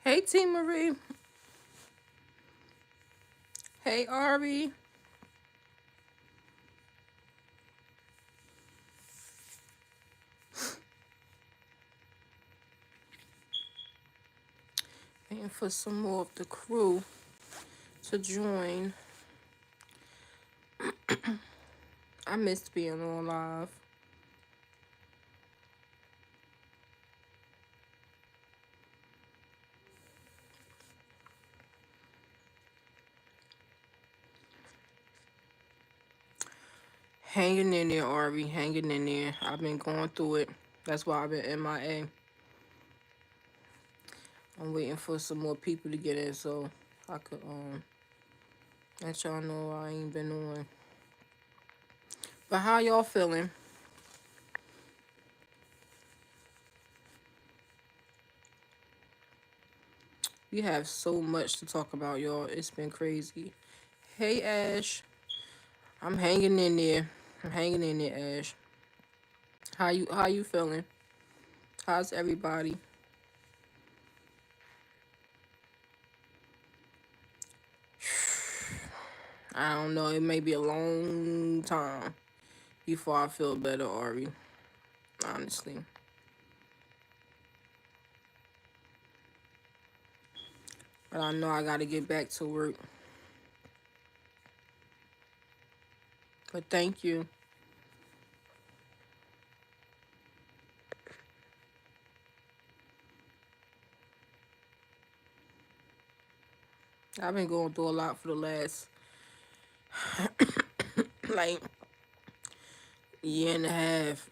Hey, T. Marie. Hey, Ari. And for some more of the crew to join. I missed being on live. Hanging in there, Ari. Hanging in there. I've been going through it. That's why I've been MIA. I'm waiting for some more people to get in so I could let y'all know I ain't been on. But how y'all feeling? We have so much to talk about, y'all. It's been crazy. Hey, Ash. I'm hanging in there. I'm hanging in there, Ash. How you feeling? How's everybody? I don't know. It may be a long time before I feel better, Ari. Honestly. But I know I gotta get back to work. But thank you. I've been going through a lot for the last like year and a half.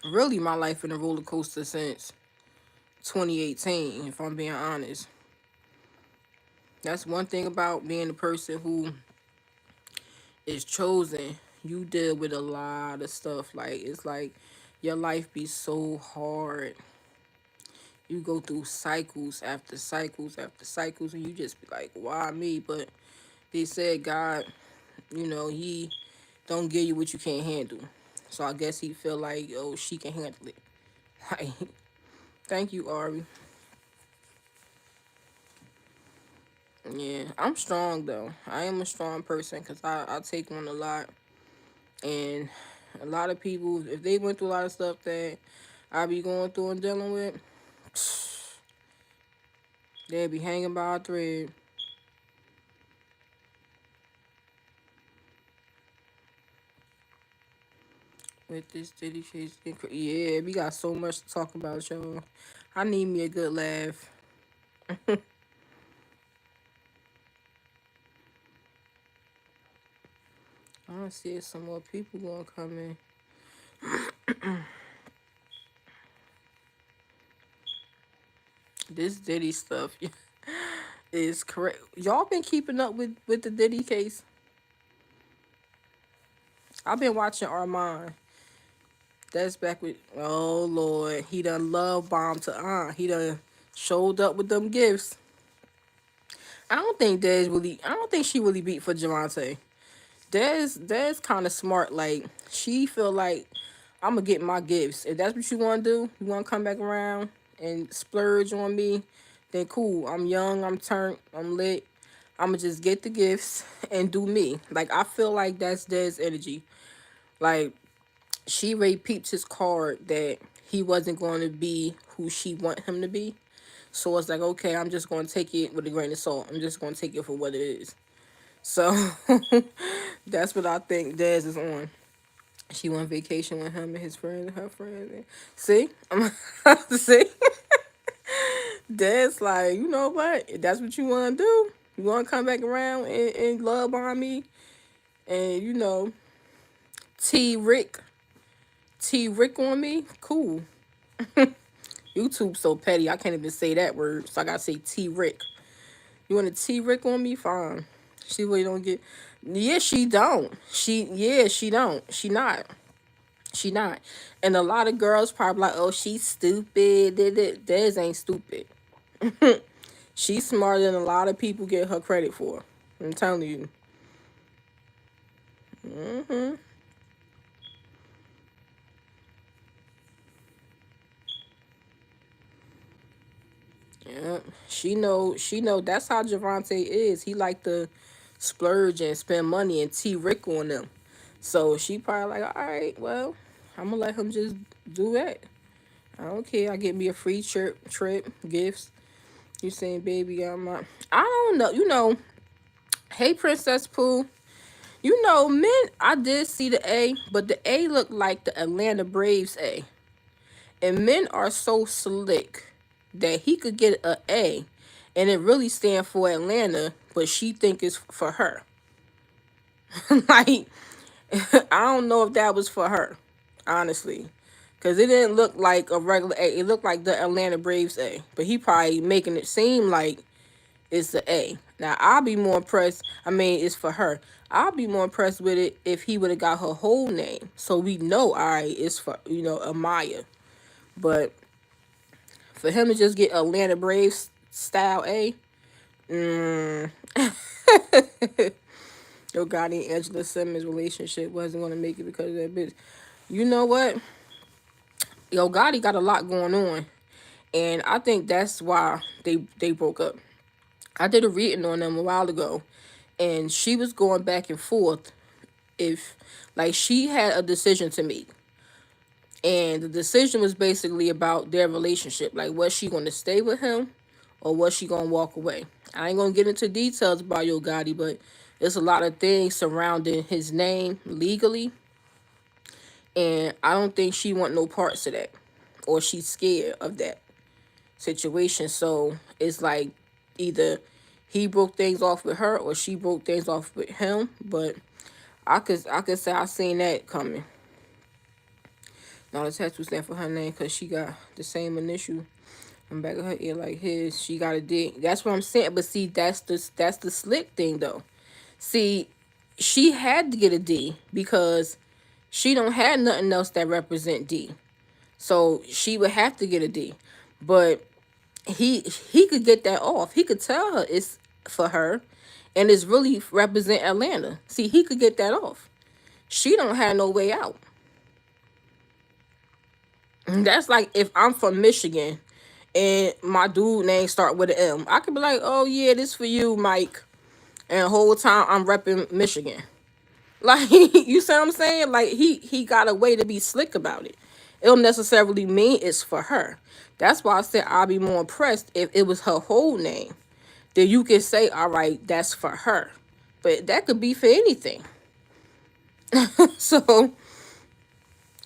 Really, my life in a roller coaster since 2018, if I'm being honest. That's one thing about being the person who is chosen. You deal with a lot of stuff. Like, it's like your life be so hard. You go through cycles after cycles after cycles, and you just be like, why me? But they said God, he don't give you what you can't handle. So I guess he feel like, oh, she can handle it. Like, thank you, Ari. Yeah, I'm strong though. I am a strong person because I take on a lot. And a lot of people, if they went through a lot of stuff that I be going through and dealing with, they'd be hanging by a thread. With this Diddy case. Yeah, we got so much to talk about, y'all. I need me a good laugh. I don't see if some more people gonna come in. This Diddy stuff is correct. Y'all been keeping up with the Diddy case? I've been watching Armand. That's back with, oh Lord, he done love bombed to Aunt. He done showed up with them gifts. I don't think she really beat for Gervonta. Des kind of smart. Like, she feel like, I'm gonna get my gifts. If that's what you want to do, you want to come back around and splurge on me, then cool. I'm young, I'm turned, I'm lit. I'm gonna just get the gifts and do me. Like, I feel like that's Des energy. Like, she already peeped his card that he wasn't going to be who she want him to be. So it's like, okay, I'm just going to take it with a grain of salt. I'm just going to take it for what it is. So that's what I think Dez is on. She went on vacation with him and his friends and her friends. And see, I'm see, Dez like, you know what? If that's what you want to do, you want to come back around and love on me, and T Rick, T Rick on me, cool. YouTube so petty, I can't even say that word, so I gotta say T Rick. You want a T Rick on me? Fine. She really don't get. Yeah, she don't. She don't. She not. She not. And a lot of girls probably like, oh, she's stupid. Dez ain't stupid. She's smarter than a lot of people get her credit for. I'm telling you. Hmm. She know that's how Gervonta is. He like to splurge and spend money and Rick on them. So she probably like, all right, well, I'm gonna let him just do that. I don't care. I get me a free trip, gifts. You saying, baby, I'm not. I don't know. Hey, Princess Pooh. Men. I did see the A, but the A looked like the Atlanta Braves A. And men are so slick that he could get a A, and it really stand for Atlanta, but she think it's for her. Like, I don't know if that was for her, honestly. Because it didn't look like a regular A. It looked like the Atlanta Braves A. But he probably making it seem like it's the A. Now, I'll be more impressed. I mean, it's for her. I'll be more impressed with it if he would have got her whole name. So we know, all right, it's for, Amaya. But for him to just get Atlanta Braves style A, Yo Gotti and Angela Simmons relationship wasn't going to make it because of that bitch. You know what? Yo Gotti got a lot going on. And I think that's why they broke up. I did a reading on them a while ago. And she was going back and forth if, like, she had a decision to make. And the decision was basically about their relationship. Like, was she going to stay with him or was she going to walk away? I ain't going to get into details about Yo Gotti, but there's a lot of things surrounding his name legally. And I don't think she want no parts of that. Or she's scared of that situation. So it's like either he broke things off with her or she broke things off with him. But I could say I seen that coming. Now the tattoo stand for her name because she got the same initial on the back of her ear like his. She got a D. That's what I'm saying. But see, that's the slick thing though. See, she had to get a D because she don't have nothing else that represent D. So she would have to get a D. But he could get that off. He could tell her it's for her and it's really represent Atlanta. See, he could get that off. She don't have no way out. That's like if I'm from Michigan and my dude name start with an M. I could be like, oh yeah, this for you, Mike. And the whole time I'm repping Michigan. Like, you see what I'm saying? Like, he got a way to be slick about it. It don't necessarily mean it's for her. That's why I said I'll be more impressed if it was her whole name. Then you can say, all right, that's for her. But that could be for anything. So,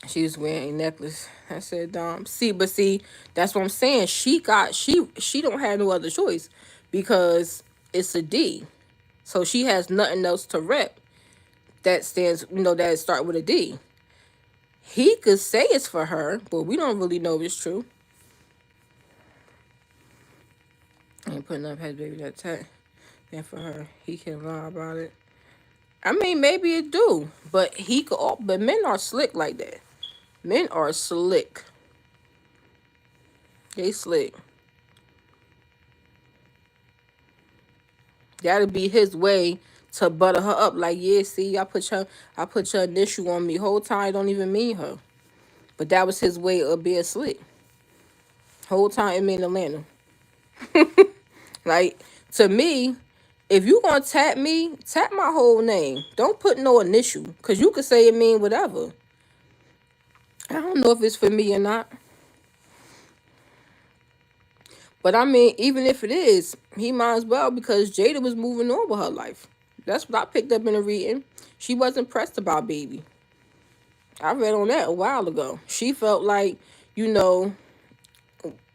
she's wearing a necklace. I said, see, that's what I'm saying. She don't have no other choice because it's a D. So she has nothing else to rep that stands, that start with a D. He could say it's for her, but we don't really know if it's true. I ain't putting up his baby that tag. Then for her, he can lie about it. I mean, maybe it do, but he could. But men are slick like that. Men are slick. They slick. That'd be his way to butter her up. Like, yeah, see, I put your initial on me. Whole time I don't even mean her. But that was his way of being slick. Whole time it mean Atlanta. Like, to me, if you gonna tap me, tap my whole name. Don't put no initial. Because you could say it mean whatever. I don't know if it's for me or not. But I mean, even if it is, he might as well because Jada was moving on with her life. That's what I picked up in the reading. She wasn't pressed about baby. I read on that a while ago. She felt like,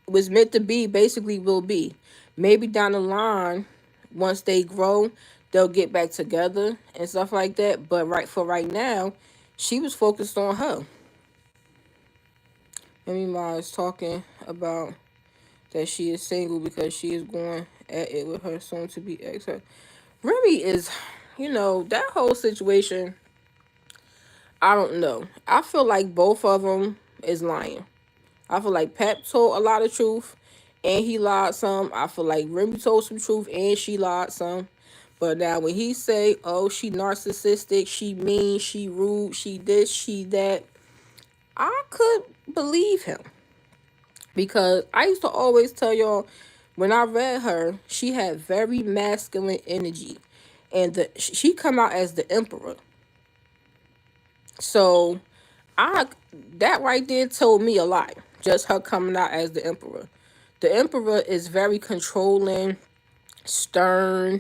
was meant to be, basically will be. Maybe down the line, once they grow, they'll get back together and stuff like that. But right now, she was focused on her. Remy Ma is talking about that she is single because she is going at it with her soon to be ex. Remy is, that whole situation, I don't know. I feel like both of them is lying. I feel like Pep told a lot of truth and he lied some. I feel like Remy told some truth and she lied some. But now when he say, oh, she narcissistic, she mean, she rude, she this, she that, I could believe him. Because I used to always tell y'all, When I read her, she had very masculine energy, and she come out as the emperor. So I that right there told me a lot. Just her coming out as the emperor. The emperor is very controlling, stern,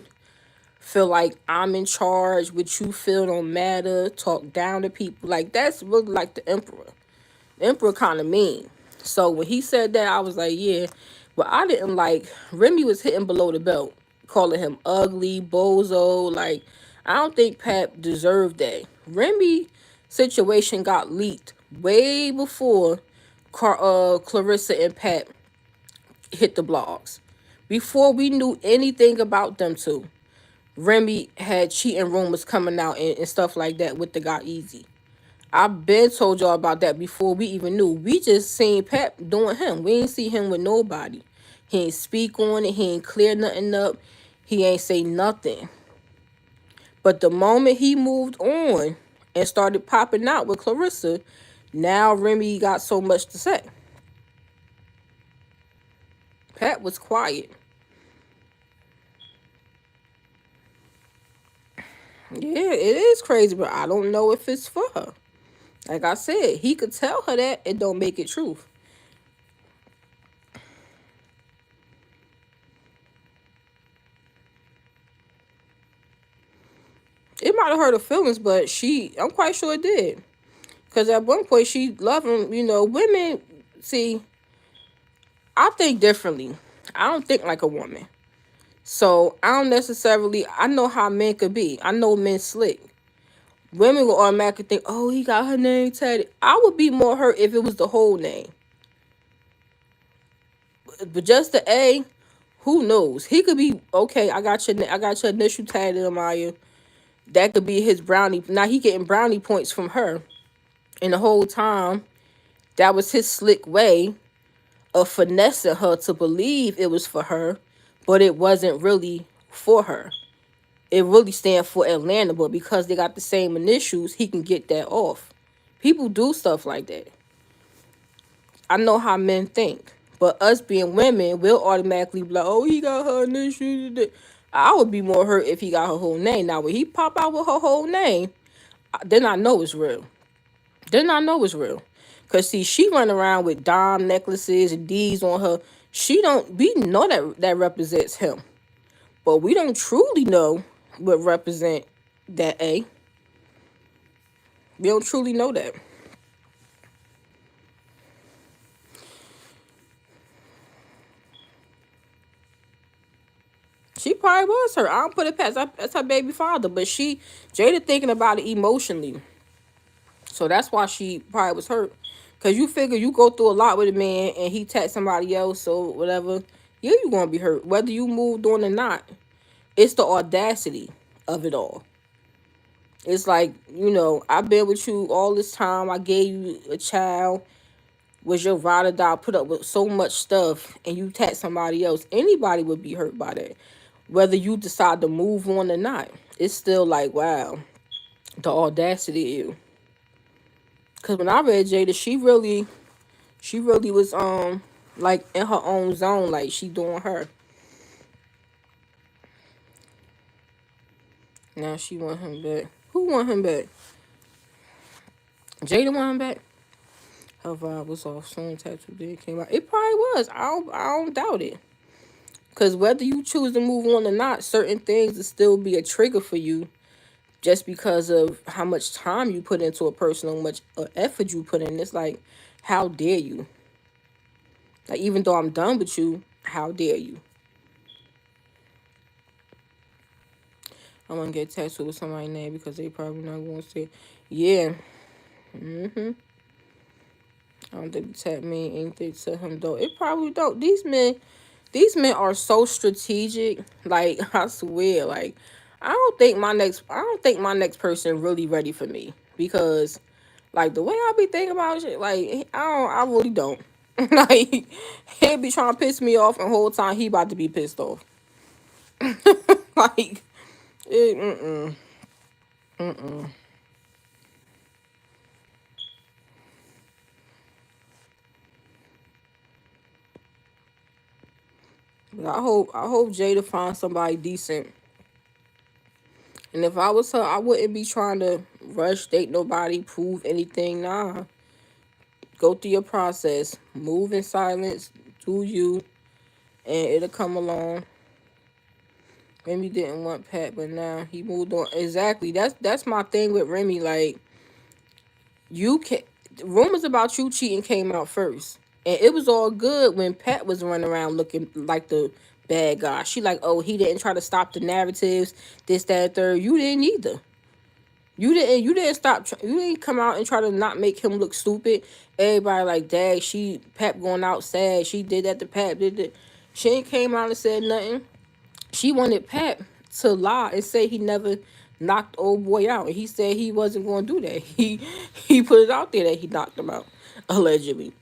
feel like I'm in charge, what you feel don't matter, talk down to people. Like that's really like the emperor. The emperor kind of mean. So when he said that, I was like, yeah. But I didn't like Remy was hitting below the belt, calling him ugly, bozo. Like I don't think Pap deserved that. Remy situation got leaked way before Clarissa and Pat hit the blogs. Before we knew anything about them two, Remy had cheating rumors coming out and stuff like that with the guy Easy. I've been told y'all about that before we even knew. We just seen Pep doing him. We ain't see him with nobody. He ain't speak on it. He ain't clear nothing up. He ain't say nothing. But the moment he moved on and started popping out with Clarissa, now Remy got so much to say. Pat was quiet. Yeah, it is crazy, but I don't know if it's for her. Like I said, he could tell her that it don't make it truth. It might have hurt her feelings, but I'm quite sure it did. Because at one point she loved him. You know, women, see, I think differently. I don't think like a woman. So I don't necessarily, I know how men could be. I know men slick. Women will automatically think, oh, he got her name tatted. I would be more hurt if it was the whole name. But just the A, who knows? He could be, okay, I got your initial tatted, Amaya. That could be his brownie. Now he getting brownie points from her. And the whole time, that was his slick way of finessing her to believe it was for her, but it wasn't really for her. It really stands for Atlanta, but because they got the same initials, he can get that off. People do stuff like that. I know how men think. But us being women, we'll automatically be like, oh, he got her initials. I would be more hurt if he got her whole name. Now, when he pop out with her whole name, then I know it's real. Then I know it's real. Because, see, she run around with dime necklaces and D's on her. We know that represents him. But we don't truly know what represent that A. We don't truly know that. She probably was her. I don't put it past. That's her baby father. But Jada thinking about it emotionally. So that's why she probably was hurt. Because you figure you go through a lot with a man and he text somebody else or whatever. Yeah, you're going to be hurt. Whether you moved on or not. It's the audacity of it all. It's like, I've been with you all this time. I gave you a child. Was your ride or die, put up with so much stuff and you text somebody else. Anybody would be hurt by that. Whether you decide to move on or not. It's still like, wow. The audacity of you. Because when I read Jada, she really was like in her own zone, like she doing her. Now she want him back. Who want him back? Jada want him back. Her vibe was off soon. Tattoo did came out. It probably was. I don't doubt it. Because whether you choose to move on or not, certain things will still be a trigger for you, just because of how much time you put into a person, how much effort you put in. It's like, how dare you? Like, even though I'm done with you, how dare you? I'm gonna get tattooed with somebody's name because they probably not gonna say, yeah. I don't think the tat mean anything to him though. It probably don't. These men are so strategic. Like, I swear, like, I don't think my next person really ready for me, because like the way I be thinking about shit, like I really don't. Like, he'll be trying to piss me off, and the whole time he about to be pissed off. Like, it, mm-mm. I hope Jada finds somebody decent. And if I was her, I wouldn't be trying to rush, date nobody, prove anything. Nah. Go through your process. Move in silence. Do you. And it'll come along. Remy didn't want Pat, but now he moved on. Exactly. That's my thing with Remy. Like, you can rumors about you cheating came out first. And it was all good when Pat was running around looking like the bad guy. She like, oh, he didn't try to stop the narratives, this, that, third. You didn't either. You didn't stop. You didn't come out and try to not make him look stupid. Everybody like, dang, Pap going out sad. She did that to Pap. Did it. She ain't came out and said nothing. She wanted Pap to lie and say he never knocked old boy out, and he said he wasn't going to do that. He put it out there that he knocked him out, allegedly.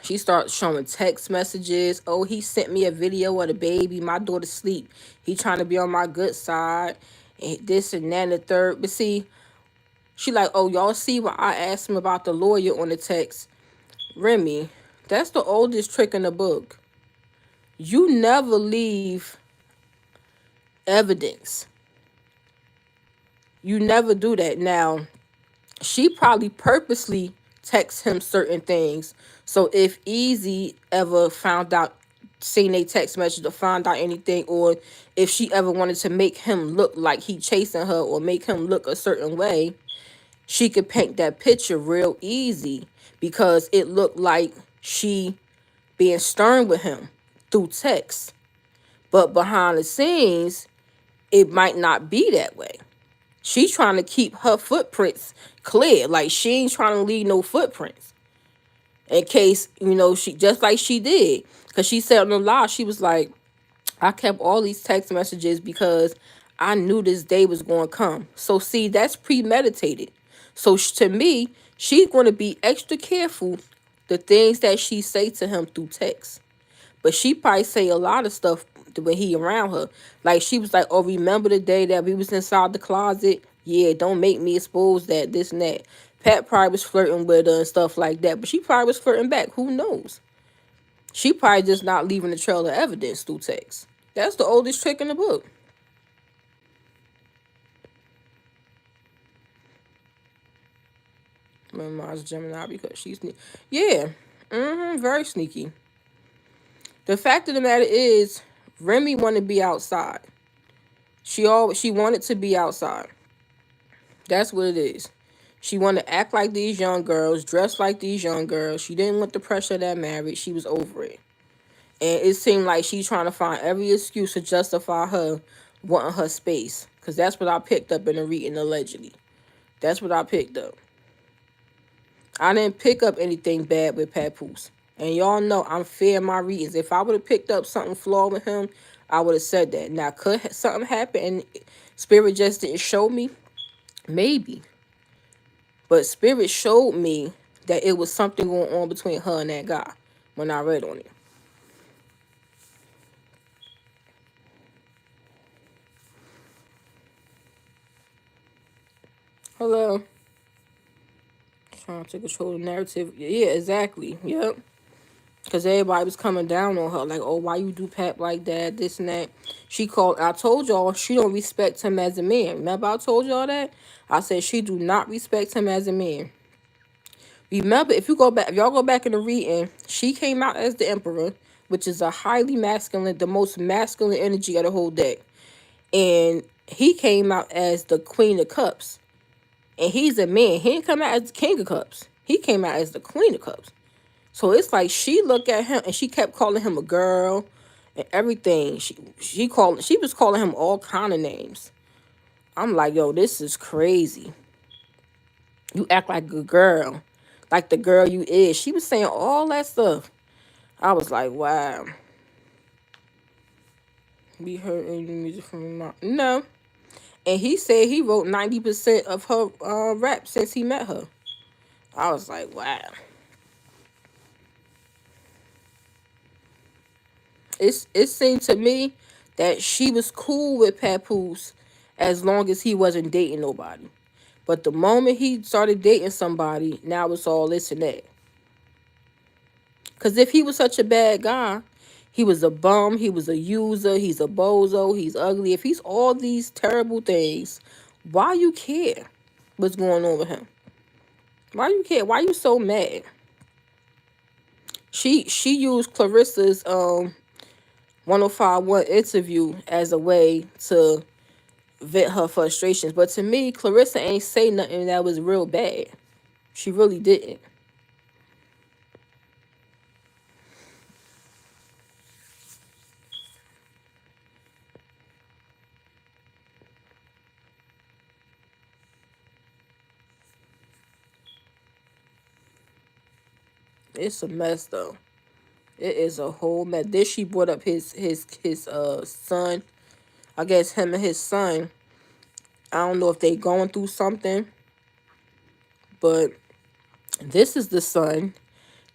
She starts showing text messages. Oh, he sent me a video of the baby. My daughter sleep. He trying to be on my good side. And this and that and the third. But see, she like, oh, y'all see what I asked him about the lawyer on the text. Remy, that's the oldest trick in the book. You never leave evidence. You never do that. Now, she probably purposely texts him certain things. So if Easy ever found out, seen a text message to find out anything, or if she ever wanted to make him look like he chasing her or make him look a certain way, she could paint that picture real easy because it looked like she being stern with him through text. But behind the scenes, it might not be that way. She's trying to keep her footprints clear. Like, she ain't trying to leave no footprints. In case, she just like she did. Because she said on the live, she was like, I kept all these text messages because I knew this day was going to come. So, see, that's premeditated. So, to me, she's going to be extra careful the things that she say to him through text. But she probably say a lot of stuff when he around her. Like, she was like, oh, remember the day that we was inside the closet? Yeah, don't make me expose that, this and that. Pat probably was flirting with her and stuff like that. But she probably was flirting back. Who knows? She probably just not leaving a trail of evidence through text. That's the oldest trick in the book. Mars Gemini because she's yeah, very sneaky. The fact of the matter is, Remy wanted to be outside. She wanted to be outside. That's what it is. She wanted to act like these young girls, dress like these young girls. She didn't want the pressure of that marriage. She was over it. And it seemed like she's trying to find every excuse to justify her wanting her space. Because that's what I picked up in the reading, allegedly. That's what I picked up. I didn't pick up anything bad with Papoose. And y'all know I'm fair in my readings. If I would have picked up something flawed with him, I would have said that. Now, could something happen and Spirit just didn't show me? Maybe. But Spirit showed me that it was something going on between her and that guy when I read on it. Hello. Trying to control the narrative. Yeah, exactly. Yep. Because everybody was coming down on her. Like, oh, why you do Pap like that? This and that. I told y'all she don't respect him as a man. Remember I told y'all that? I said she do not respect him as a man. Remember, if y'all go back in the reading, she came out as the Emperor, which is a highly masculine, the most masculine energy of the whole deck. And he came out as the Queen of Cups. And he's a man. He didn't come out as the King of Cups. He came out as the Queen of Cups. So it's like she looked at him and she kept calling him a girl and everything. She was calling him all kind of names. I'm like, yo, this is crazy. You act like a girl. Like the girl you is. She was saying all that stuff. I was like, wow. We heard any music from my no. And he said he wrote 90% of her rap since he met her. I was like, wow. It seemed to me that she was cool with Papoose as long as he wasn't dating nobody. But the moment he started dating somebody, now it's all this and that. Because if he was such a bad guy, He was a bum. He was a user. He's a bozo. He's ugly. If he's all these terrible things, why you care what's going on with him? Why you care? Why you so mad? She used Clarissa's 1051 interview as a way to vent her frustrations. But to me, Clarissa ain't say nothing that was real bad. She really didn't. It's a mess though. It is a whole mess. Then she brought up his son. I guess him and his son. I don't know if they going through something, but this is the son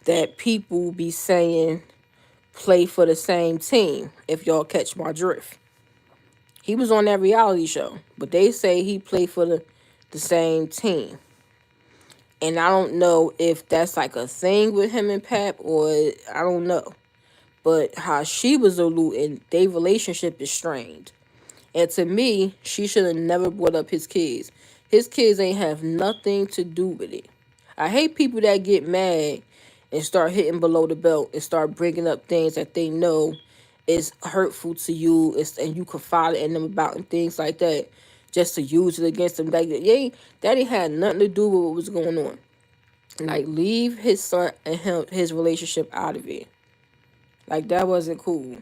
that people be saying play for the same team, if y'all catch my drift. He was on that reality show, but they say he played for the same team. And I don't know if that's like a thing with him and Pap, or I don't know. But how she was alluding, their relationship is strained. And to me, she should have never brought up his kids. His kids ain't have nothing to do with it. I hate people that get mad and start hitting below the belt and start bringing up things that they know is hurtful to you, and you confide in them about and things like that, just to use it against them. Like, that ain't had nothing to do with what was going on. Like, leave his son and his relationship out of it. Like, that wasn't cool.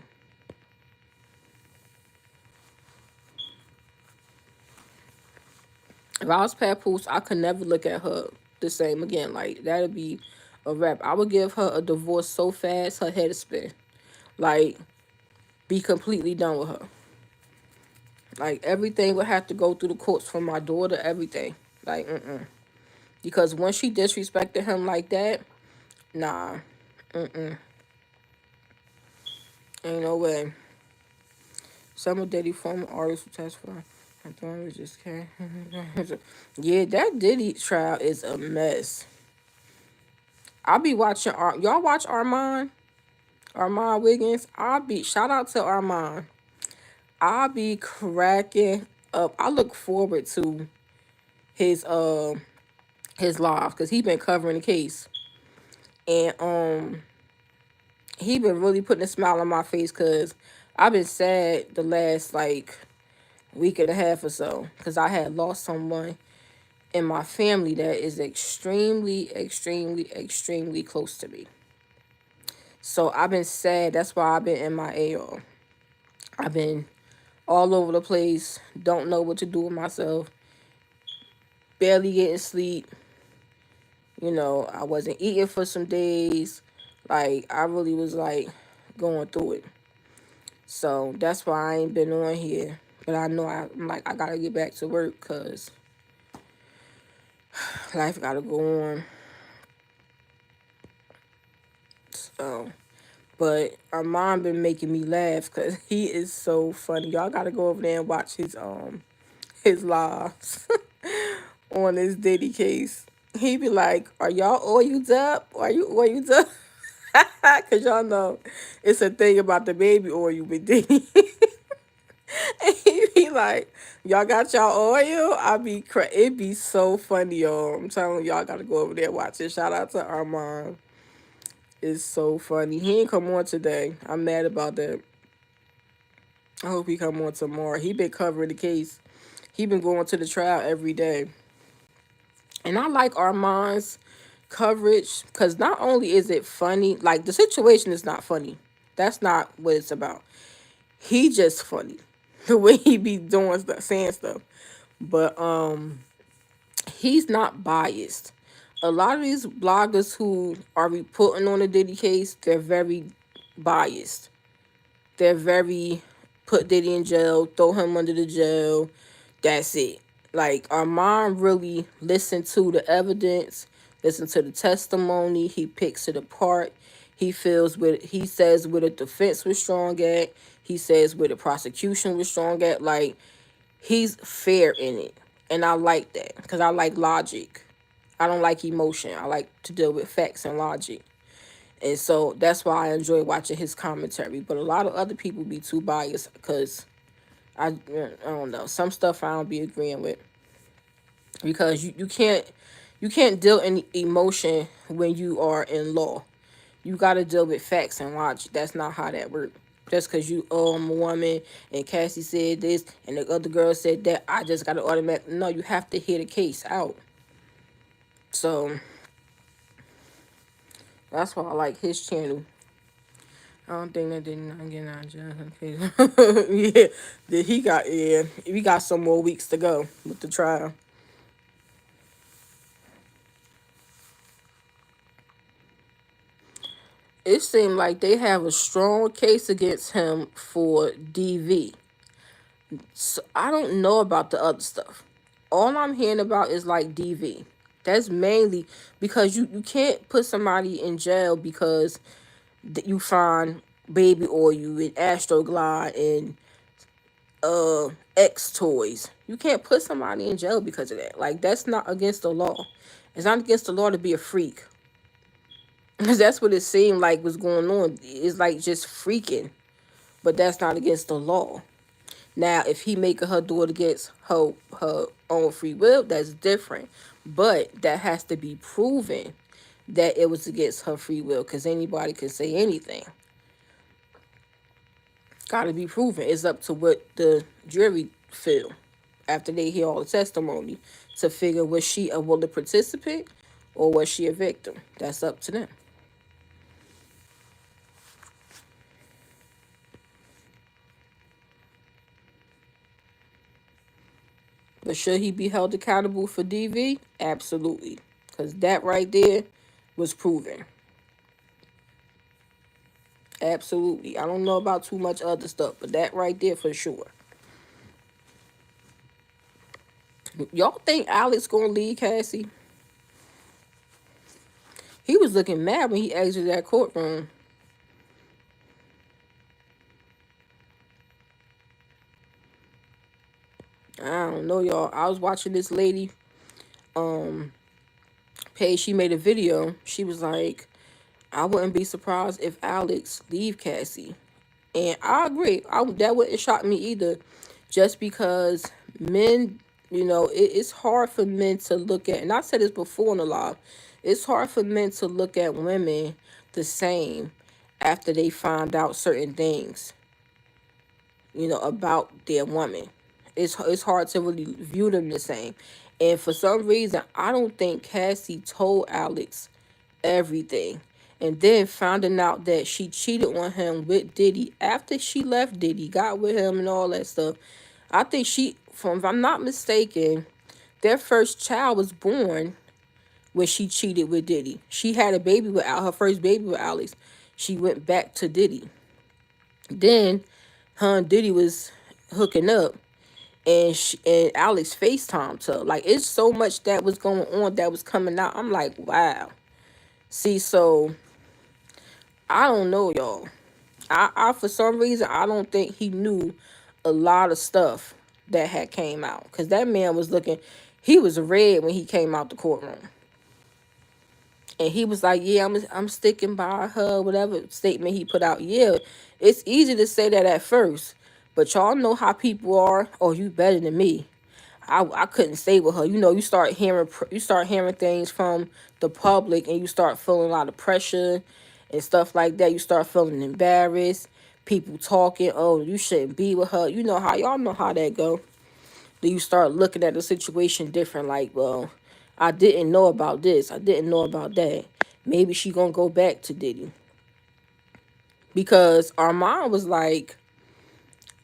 If I was Papoose, I could never look at her the same again. Like, that'd be a wrap. I would give her a divorce so fast, her head would spin. Like, be completely done with her. Like, everything would have to go through the courts for my daughter, everything. Like, Because when she disrespected him like that, nah. Ain't no way. Some of Diddy former artists who testify. I thought it just came. Yeah, that Diddy trial is a mess. I'll be watching. Y'all watch Armand Wiggins. Shout out to Armand. I'll be cracking up. I look forward to his his live because he been covering the case, and he been really putting a smile on my face because I've been sad the last like week and a half or so because I had lost someone in my family that is extremely, extremely, extremely close to me. So I've been sad. That's why I've been in my AR. I've been all over the place. Don't know what to do with myself. Barely getting sleep. I wasn't eating for some days. Like, I really was like going through it. So that's why I ain't been on here. But I know I'm like, I gotta get back to work because life gotta go on. So, but Armand been making me laugh because he is so funny. Y'all gotta go over there and watch his lives on this Diddy case. He be like, "Are y'all oiled up? Are you oiled up?" Cause y'all know it's a thing about the baby oil with Diddy. And he be like, "Y'all got y'all oil?" It be so funny, y'all. I'm telling y'all gotta go over there and watch it. Shout out to Armand. It's so funny. He ain't come on today. I'm mad about that. I hope he come on tomorrow. He been covering the case. He been going to the trial every day. And I like Armand's coverage because not only is it funny, like the situation is not funny. That's not what it's about. He just funny. The way he be doing stuff, saying stuff. But he's not biased. A lot of these bloggers who are reporting on the Diddy case, they're very biased. They're very put Diddy in jail, throw him under the jail. That's it. Like, Armand really listened to the evidence, listened to the testimony. He picks it apart. He says where the defense was strong at. He says where the prosecution was strong at. Like, he's fair in it. And I like that because I like logic. I don't like emotion. I like to deal with facts and logic. And so that's why I enjoy watching his commentary. But a lot of other people be too biased because I don't know, some stuff I don't be agreeing with, because you can't deal in emotion when you are in law. You got to deal with facts and logic. That's not how that works. Just because I'm a woman and Cassie said this and the other girl said that, I just got to automatic. No, you have to hear the case out. So that's why I like his channel. I don't think that did not get out of jail. Okay. Yeah, we got some more weeks to go with the trial. It seemed like they have a strong case against him for DV. So I don't know about the other stuff. All I'm hearing about is like DV. That's mainly because you can't put somebody in jail because you find baby oil and Astroglide and X toys. You can't put somebody in jail because of that. Like, that's not against the law. It's not against the law to be a freak. Because that's what it seemed like was going on. It's like just freaking. But that's not against the law. Now, if he making her do it against her own free will, that's different. But that has to be proven that it was against her free will, because anybody can say anything. Got to be proven. It's up to what the jury feel after they hear all the testimony to figure, was she a willing participant or was she a victim. That's up to them. But should he be held accountable for DV? Absolutely. Because that right there was proven. Absolutely. I don't know about too much other stuff, but that right there for sure. Y'all think Alex gonna leave Cassie? He was looking mad when he exited that courtroom. I don't know, y'all. I was watching this lady page. She made a video. She was like, I wouldn't be surprised if Alex leave Cassie. And I agree. That wouldn't shock me either. Just because men, it's hard for men to look at, and I said this before in the live, it's hard for men to look at women the same after they find out certain things, about their woman. It's hard to really view them the same. And for some reason, I don't think Cassie told Alex everything. And then finding out that she cheated on him with Diddy after she left Diddy, got with him and all that stuff. I think if I'm not mistaken, their first child was born when she cheated with Diddy. She had a baby with her first baby with Alex. She went back to Diddy. Then her and Diddy was hooking up, and Alex FaceTimed her. Like, it's so much that was going on that was coming out. I'm like, wow. See, so I don't know, y'all. I for some reason, I don't think he knew a lot of stuff that had came out, because that man was looking, he was red when he came out the courtroom, and he was like, yeah, I'm sticking by her, whatever statement he put out. Yeah, it's easy to say that at first, but y'all know how people are. Oh, you better than me. I couldn't stay with her. You start hearing things from the public, and you start feeling a lot of pressure and stuff like that. You start feeling embarrassed. People talking, oh, you shouldn't be with her. Y'all know how that go. Then you start looking at the situation different. Like, well, I didn't know about this. I didn't know about that. Maybe she gonna go back to Diddy, because Armand was like,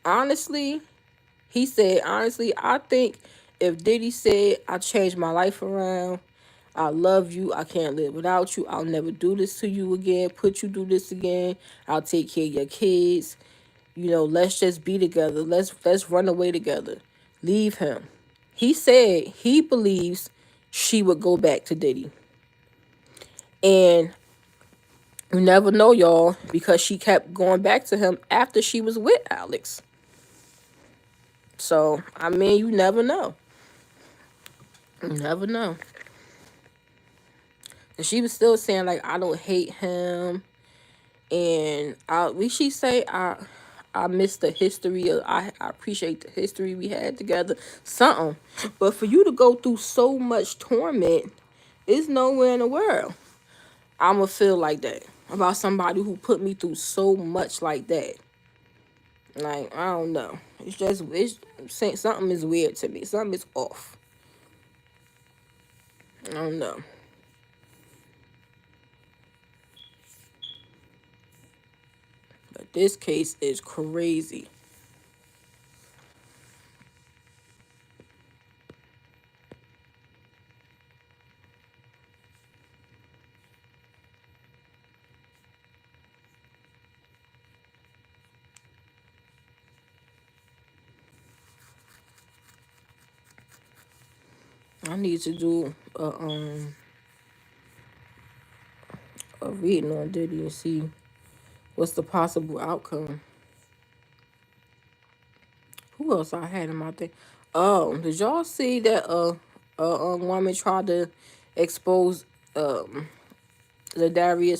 honestly, he said, honestly, I think if Diddy said, I changed my life around, I love you, I can't live without you, I'll never do this to you again, put you do this again, I'll take care of your kids, let's just be together, let's run away together, leave him. He said he believes she would go back to Diddy. And you never know, y'all, because she kept going back to him after she was with Alex. So, I mean, you never know. You never know. And she was still saying like, I don't hate him, and she say I miss the history of, I appreciate the history we had together, something. But for you to go through so much torment, it's nowhere in the world I'ma feel like that about somebody who put me through so much like that. Like, I don't know. It's something is weird to me. Something is off. I don't know. But this case is crazy. I need to do a reading on Diddy and see what's the possible outcome. Who else I had in my thing? Oh, did y'all see that a woman tried to expose Za'Darius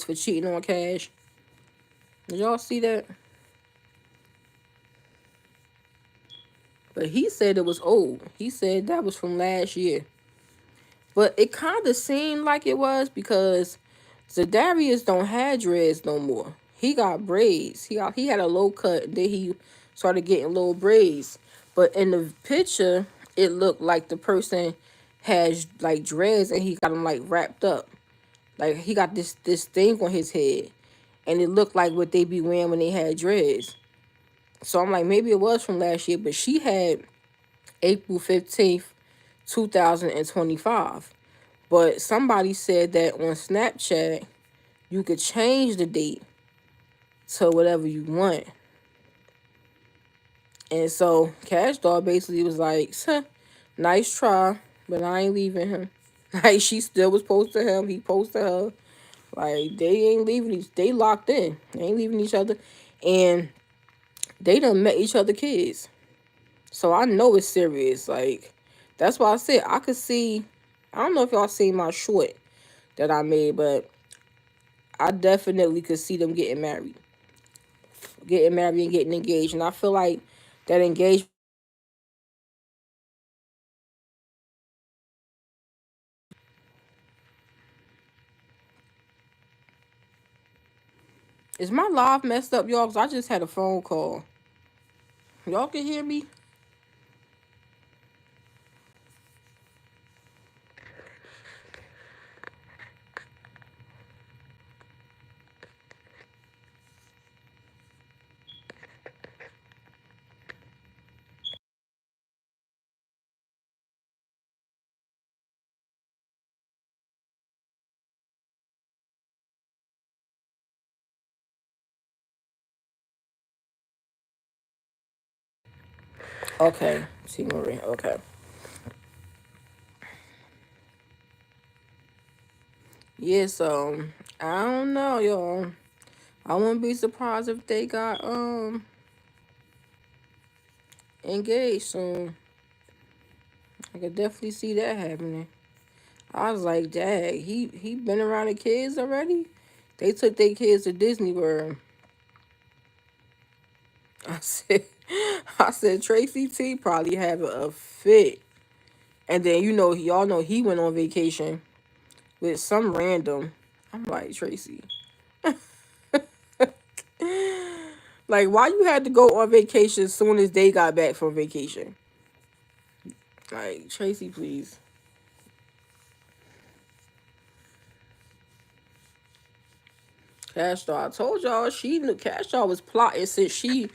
for cheating on Kash? Did y'all see that? But he said it was old. He said that was from last year. But it kind of seemed like it was, because Za'Darius don't have dreads no more. He got braids. He had a low cut. Then he started getting little braids. But in the picture, it looked like the person has like dreads, and he got them like wrapped up. Like he got this thing on his head, and it looked like what they be wearing when they had dreads. So I'm like, maybe it was from last year. But she had April 15th, 2025. But somebody said that on Snapchat, you could change the date to whatever you want. And so Cash Doll basically was like, nice try, but I ain't leaving him. Like, she still was posting him. He posted her. Like, they ain't leaving. They locked in. They ain't leaving each other. And they done met each other kids. So I know it's serious. Like, that's why I said I could see. I don't know if y'all seen my short that I made, but I definitely could see them getting married. Getting married and getting engaged. And I feel like that engagement. Is my live messed up, y'all? Because I just had a phone call. Y'all can hear me? Okay. See, Marie. Okay. Yeah, so I don't know, y'all. I wouldn't be surprised if they got engaged soon. I could definitely see that happening. I was like, dang, he been around the kids already? They took their kids to Disney World. I said I said Tracy T probably having a fit. And then y'all know he went on vacation with some random. I'm like, Tracy. Like, why you had to go on vacation as soon as they got back from vacation? Like, Tracy, please. Cash Doll, I told y'all she knew Cash Doll was plotting since she.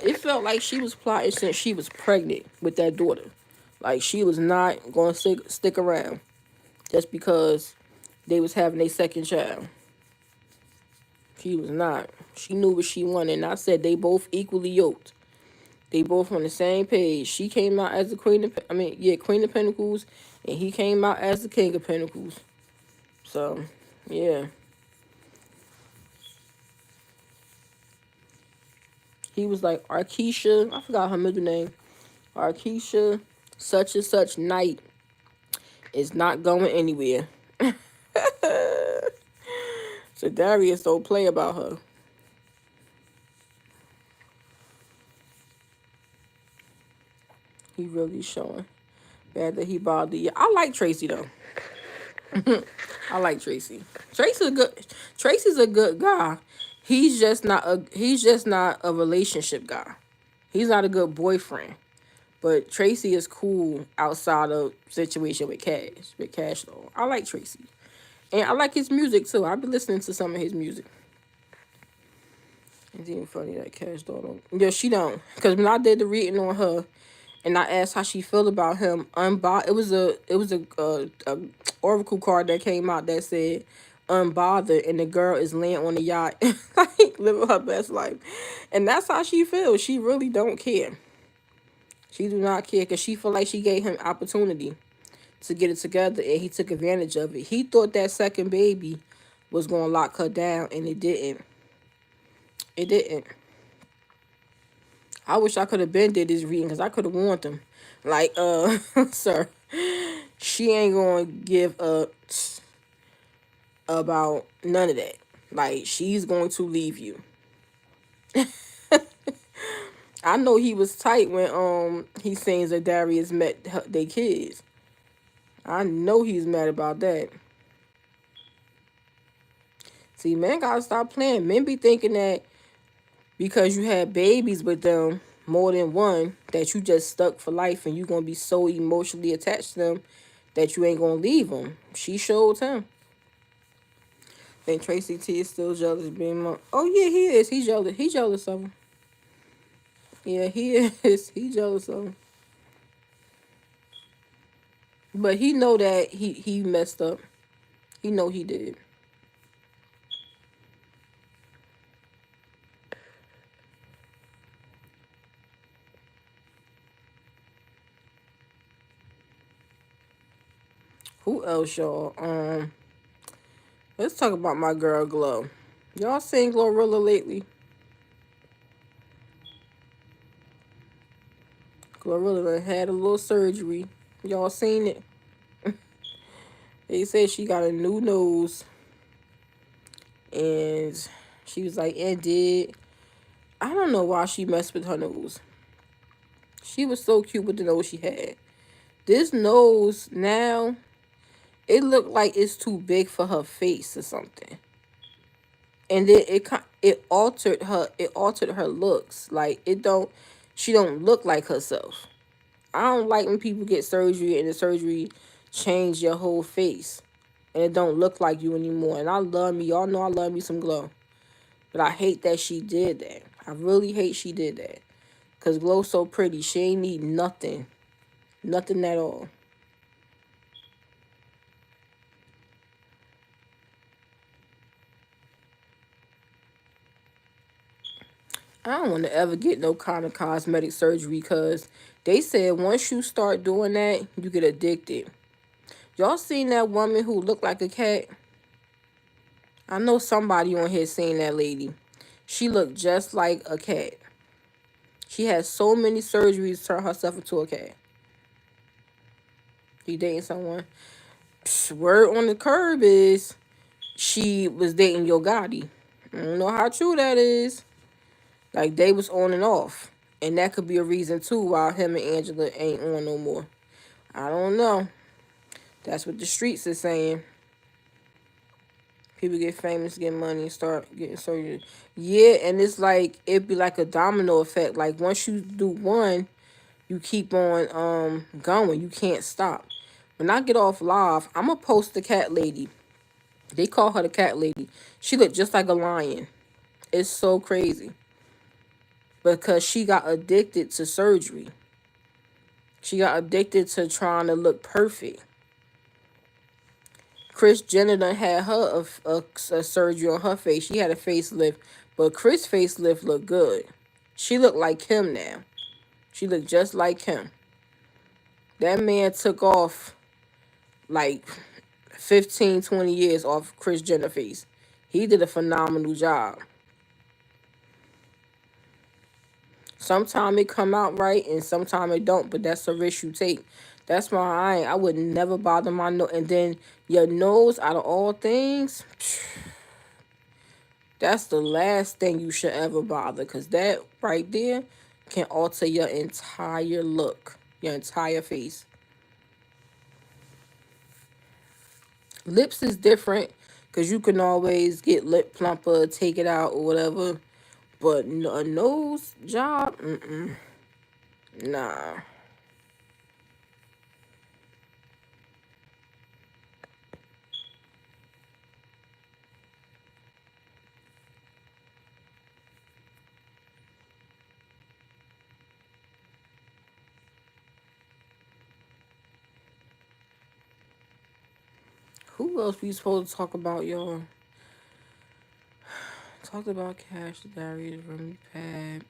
It felt like she was plotting since she was pregnant with that daughter. Like, she was not going to stick around just because they was having a second child. She was not. She knew what she wanted, and I said they both equally yoked. They both on the same page. She came out as the queen of, Queen of Pentacles, and he came out as the King of Pentacles. So, yeah. He was like, Arkesha, I forgot her middle name. Arkesha, such and such night is not going anywhere. Za'Darius don't play about her. He really showing. Bad that he bothered you. I like Tracy though. I like Tracy. Tracy's a good guy. He's just not a relationship guy. He's not a good boyfriend. But Tracy is cool outside of situation with Cash. With Cash though. I like Tracy. And I like his music too. I've been listening to some of his music. It's even funny that Cash don't. Yeah, she don't. Because when I did the reading on her, and I asked how she felt about him, it was a oracle card that came out that said unbothered, and the girl is laying on the yacht, like living her best life, and that's how she feels. She really don't care. She do not care because she feel like she gave him opportunity to get it together, and he took advantage of it. He thought that second baby was gonna lock her down, and it didn't. It didn't. I wish I could have been did this reading because I could have warned them. Like, sir, she ain't gonna give a about none of that. Like, she's going to leave you. I know he was tight when he sings that Darius met their kids. I know he's mad about that. See, men gotta stop playing. Men be thinking that because you had babies with them, more than one, that you just stuck for life and you gonna be so emotionally attached to them that you ain't gonna leave them. She showed him. Think Tracy T is still jealous being mom. Oh yeah, he is. He's jealous. He's jealous of him. Yeah, he is. He jealous of him. But he know that he messed up. He know he did. Who else, y'all? Let's talk about my girl Glow. Y'all seen Glorilla lately? Glorilla had a little surgery. Y'all seen it? They said she got a new nose, and she was like, and did I don't know why she messed with her nose. She was so cute with the nose she had. This nose now, it looked like it's too big for her face or something. And then it altered her looks. Like she don't look like herself. I don't like when people get surgery and the surgery change your whole face and it don't look like you anymore. And I love me. Y'all know I love me some Glow. But I hate that she did that. I really hate she did that. Because Glow's so pretty. She ain't need nothing. Nothing at all. I don't want to ever get no kind of cosmetic surgery because they said once you start doing that, you get addicted. Y'all seen that woman who looked like a cat? I know somebody on here seen that lady. She looked just like a cat. She had so many surgeries to turn herself into a cat. You dating someone? Word on the curb is she was dating Yo Gotti. I don't know how true that is. Like, they was on and off. And that could be a reason, too, why him and Angela ain't on no more. I don't know. That's what the streets is saying. People get famous, get money, and start getting surgery. Yeah, and it's like, it'd be like a domino effect. Like, once you do one, you keep on going. You can't stop. When I get off live, I'm going to post the cat lady. They call her the cat lady. She looked just like a lion. It's so crazy. Because she got addicted to surgery. She got addicted to trying to look perfect. Kris Jenner done had her a surgery on her face. She had a facelift. But Kris' facelift looked good. She looked like him now. She looked just like him. That man took off like 15, 20 years off Kris Jenner face. He did a phenomenal job. Sometimes it come out right and sometimes it don't, but that's a risk you take. That's why I would never bother my nose. And then your nose, out of all things, That's the last thing you should ever bother, because that right there can alter your entire look, your entire face. Lips is different because you can always get lip plumper, take it out or whatever. But a nose job, nah. Who else we supposed to talk about, y'all? Talked about Cash, Darius, Remy, Pad,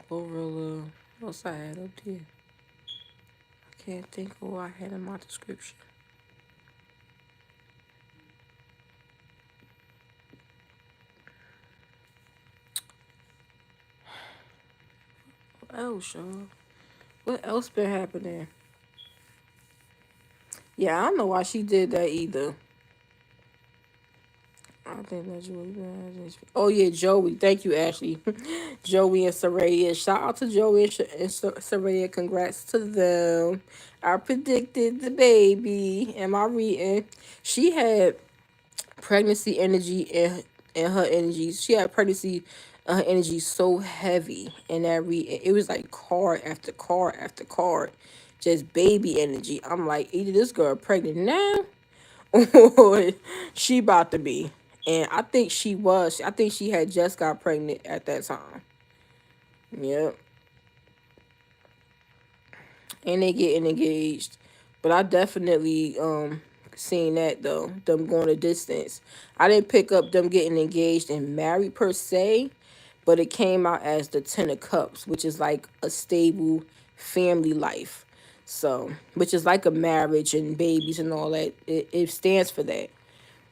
Glorilla. What else I had up there? I can't think of what I had in my description. What else, y'all? What else been happening? Yeah, I don't know why she did that either. I think that's Joey. Oh yeah, Joey. Thank you, Ashley. Joey and Saraya. Shout out to Joey and Saraya. Congrats to them. I predicted the baby. Am I reading? She had pregnancy energy in her energy. She had pregnancy her energy so heavy, and it was like card after card after card, just baby energy. I'm like, either this girl pregnant now or she about to be. And I think she was. I think she had just got pregnant at that time. Yep. And they getting engaged. But I definitely seen that though. Them going a distance. I didn't pick up them getting engaged and married per se, but it came out as the Ten of Cups, which is like a stable family life. So, which is like a marriage and babies and all that. It stands for that.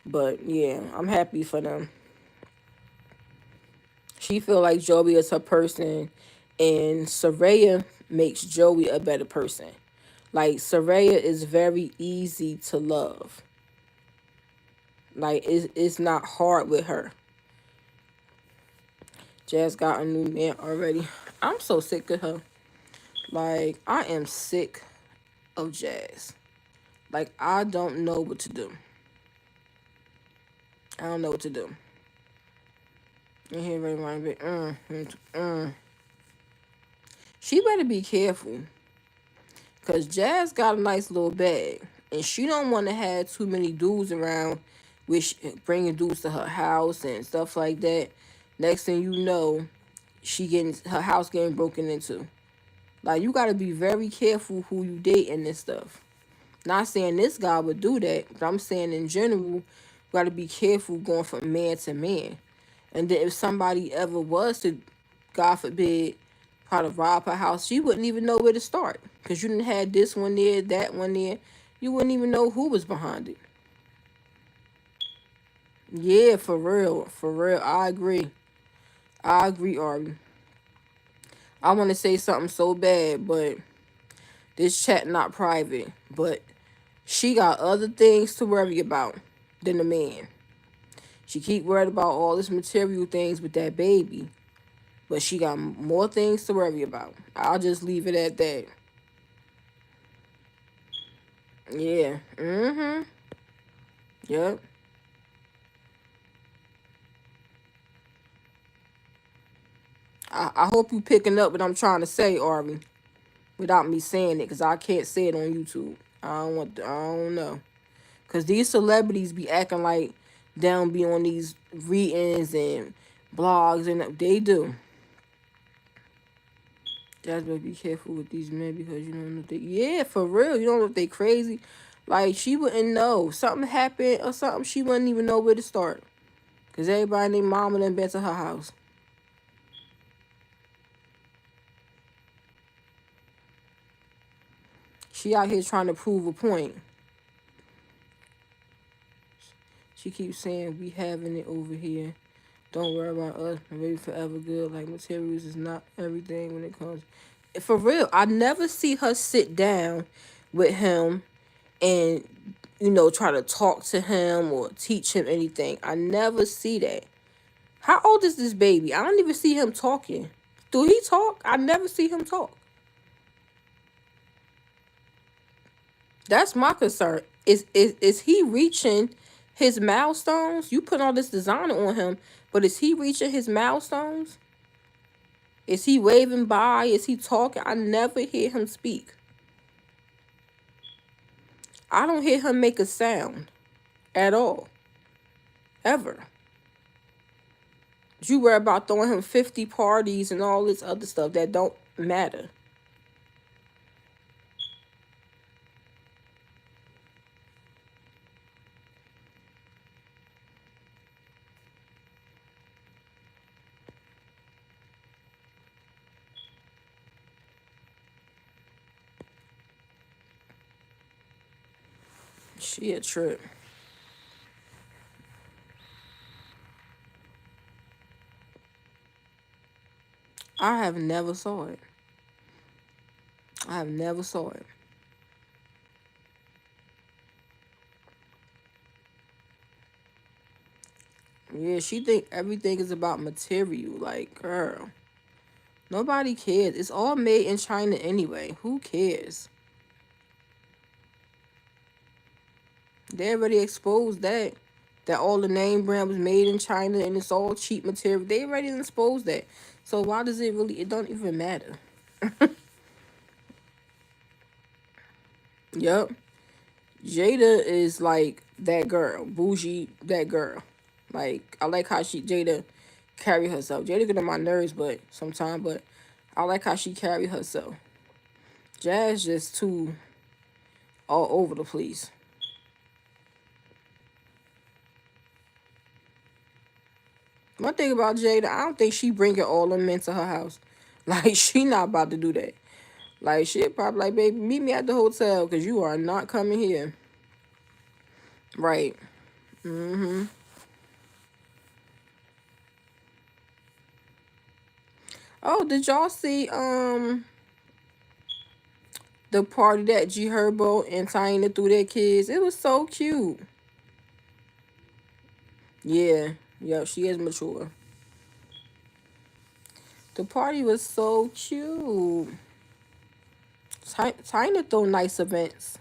But yeah, I'm happy for them. She feel like Joey is her person, and Saraya makes Joey a better person. Like Saraya is very easy to love. Like it's not hard with her. Jazz got a new man already. I'm so sick of her. Like I am sick of Jazz. Like I don't know what to do. I don't know what to do. And here right be She better be careful. Cause Jazz got a nice little bag, and she don't want to have too many dudes around, which bringing dudes to her house and stuff like that. Next thing you know, she getting her house getting broken into. Like you gotta be very careful who you date and this stuff. Not saying this guy would do that, but I'm saying in general, you gotta be careful going from man to man. And then if somebody ever was to, God forbid, try to rob her house, she wouldn't even know where to start. Because you didn't have this one there, that one there. You wouldn't even know who was behind it. Yeah, for real. For real. I agree. I agree, Ari. I want to say something so bad, but this chat not private. But she got other things to worry about than the man. She keep worried about all this material things with that baby. But she got more things to worry about. I'll just leave it at that. Yeah. Mm-hmm. Yep. I hope you picking up what I'm trying to say, Arby, without me saying it, because I can't say it on YouTube. I don't know. Because these celebrities be acting like they don't be on these readings and blogs, and they do. Just better be careful with these men because you don't know if they. Yeah, for real. You don't know if they crazy. Like, she wouldn't know. Something happened or something, she wouldn't even know where to start. Because everybody named mama done been to her house. She out here trying to prove a point. She keeps saying, we having it over here. Don't worry about us. My baby forever good. Like, materials is not everything when it comes. For real, I never see her sit down with him and try to talk to him or teach him anything. I never see that. How old is this baby? I don't even see him talking. Do he talk? I never see him talk. That's my concern. Is he reaching his milestones? You put all this designer on him, but is he reaching his milestones? Is he waving by? Is he talking? I never hear him speak. I don't hear him make a sound at all. Ever. You worry about throwing him 50 parties and all this other stuff that don't matter. She a trip. I have never saw it. I have never saw it. Yeah, she think everything is about material. Like, girl, nobody cares. It's all made in China anyway. Who cares? They already exposed that. That all the name brand was made in China and it's all cheap material. They already exposed that. So why does it really? It don't even matter. Yep. Jada is like that girl, bougie, that girl. Like I like how Jada carry herself. Jada get on my nerves, but sometimes, but I like how she carry herself. Jazz just too all over the place. One thing about Jada, I don't think she bringing all them men to her house. Like she not about to do that. Like she probably like, baby, meet me at the hotel because you are not coming here. Right. Mm-hmm. Oh, did y'all see the party that G Herbo and Taina threw their kids? It was so cute. Yeah. Yep, she is mature. The party was so cute. Taina throw nice events.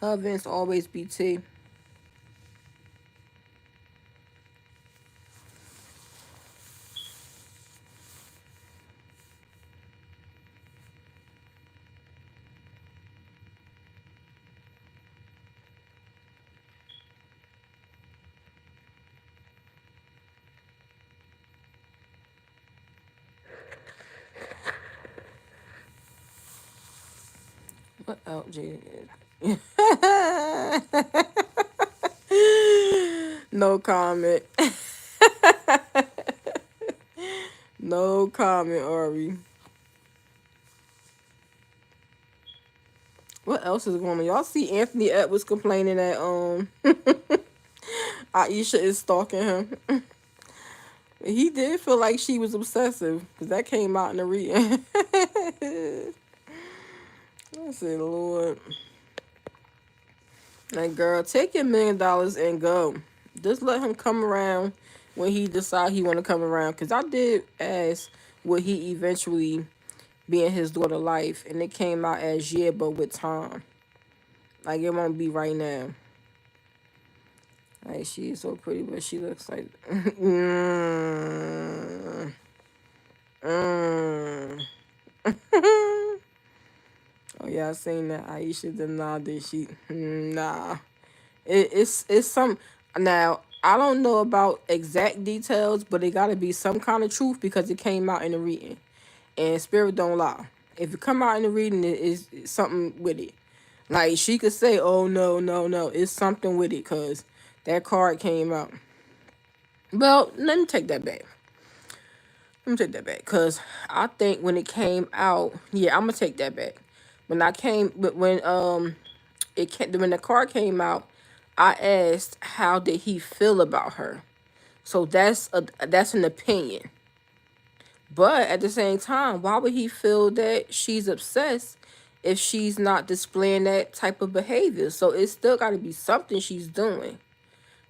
Her events always be tea. What else, Jada? No comment. No comment, Ari. What else is going on? Y'all see Anthony Edwards complaining that Aisha is stalking him. He did feel like she was obsessive because that came out in the reading. I said, Lord. Like, girl, take your $1 million and go. Just let him come around when he decide he want to come around. Because I did ask, would he eventually be in his daughter life? And it came out as yeah, but with time. Like, it won't be right now. Like, she is so pretty, but she looks like... Oh, yeah, I seen that. Aisha denied that she... Nah. It's some... Now, I don't know about exact details, but it got to be some kind of truth because it came out in the reading. And spirit don't lie. If it come out in the reading, it is something with it. Like, she could say, oh, no, no, no. It's something with it because that card came out. Well, let me take that back. Let me take that back. Because I think when it came out... Yeah, I'm going to take that back. When when the card came out, I asked how did he feel about her. So that's an opinion. But at the same time, why would he feel that she's obsessed if she's not displaying that type of behavior. So it's still got to be something she's doing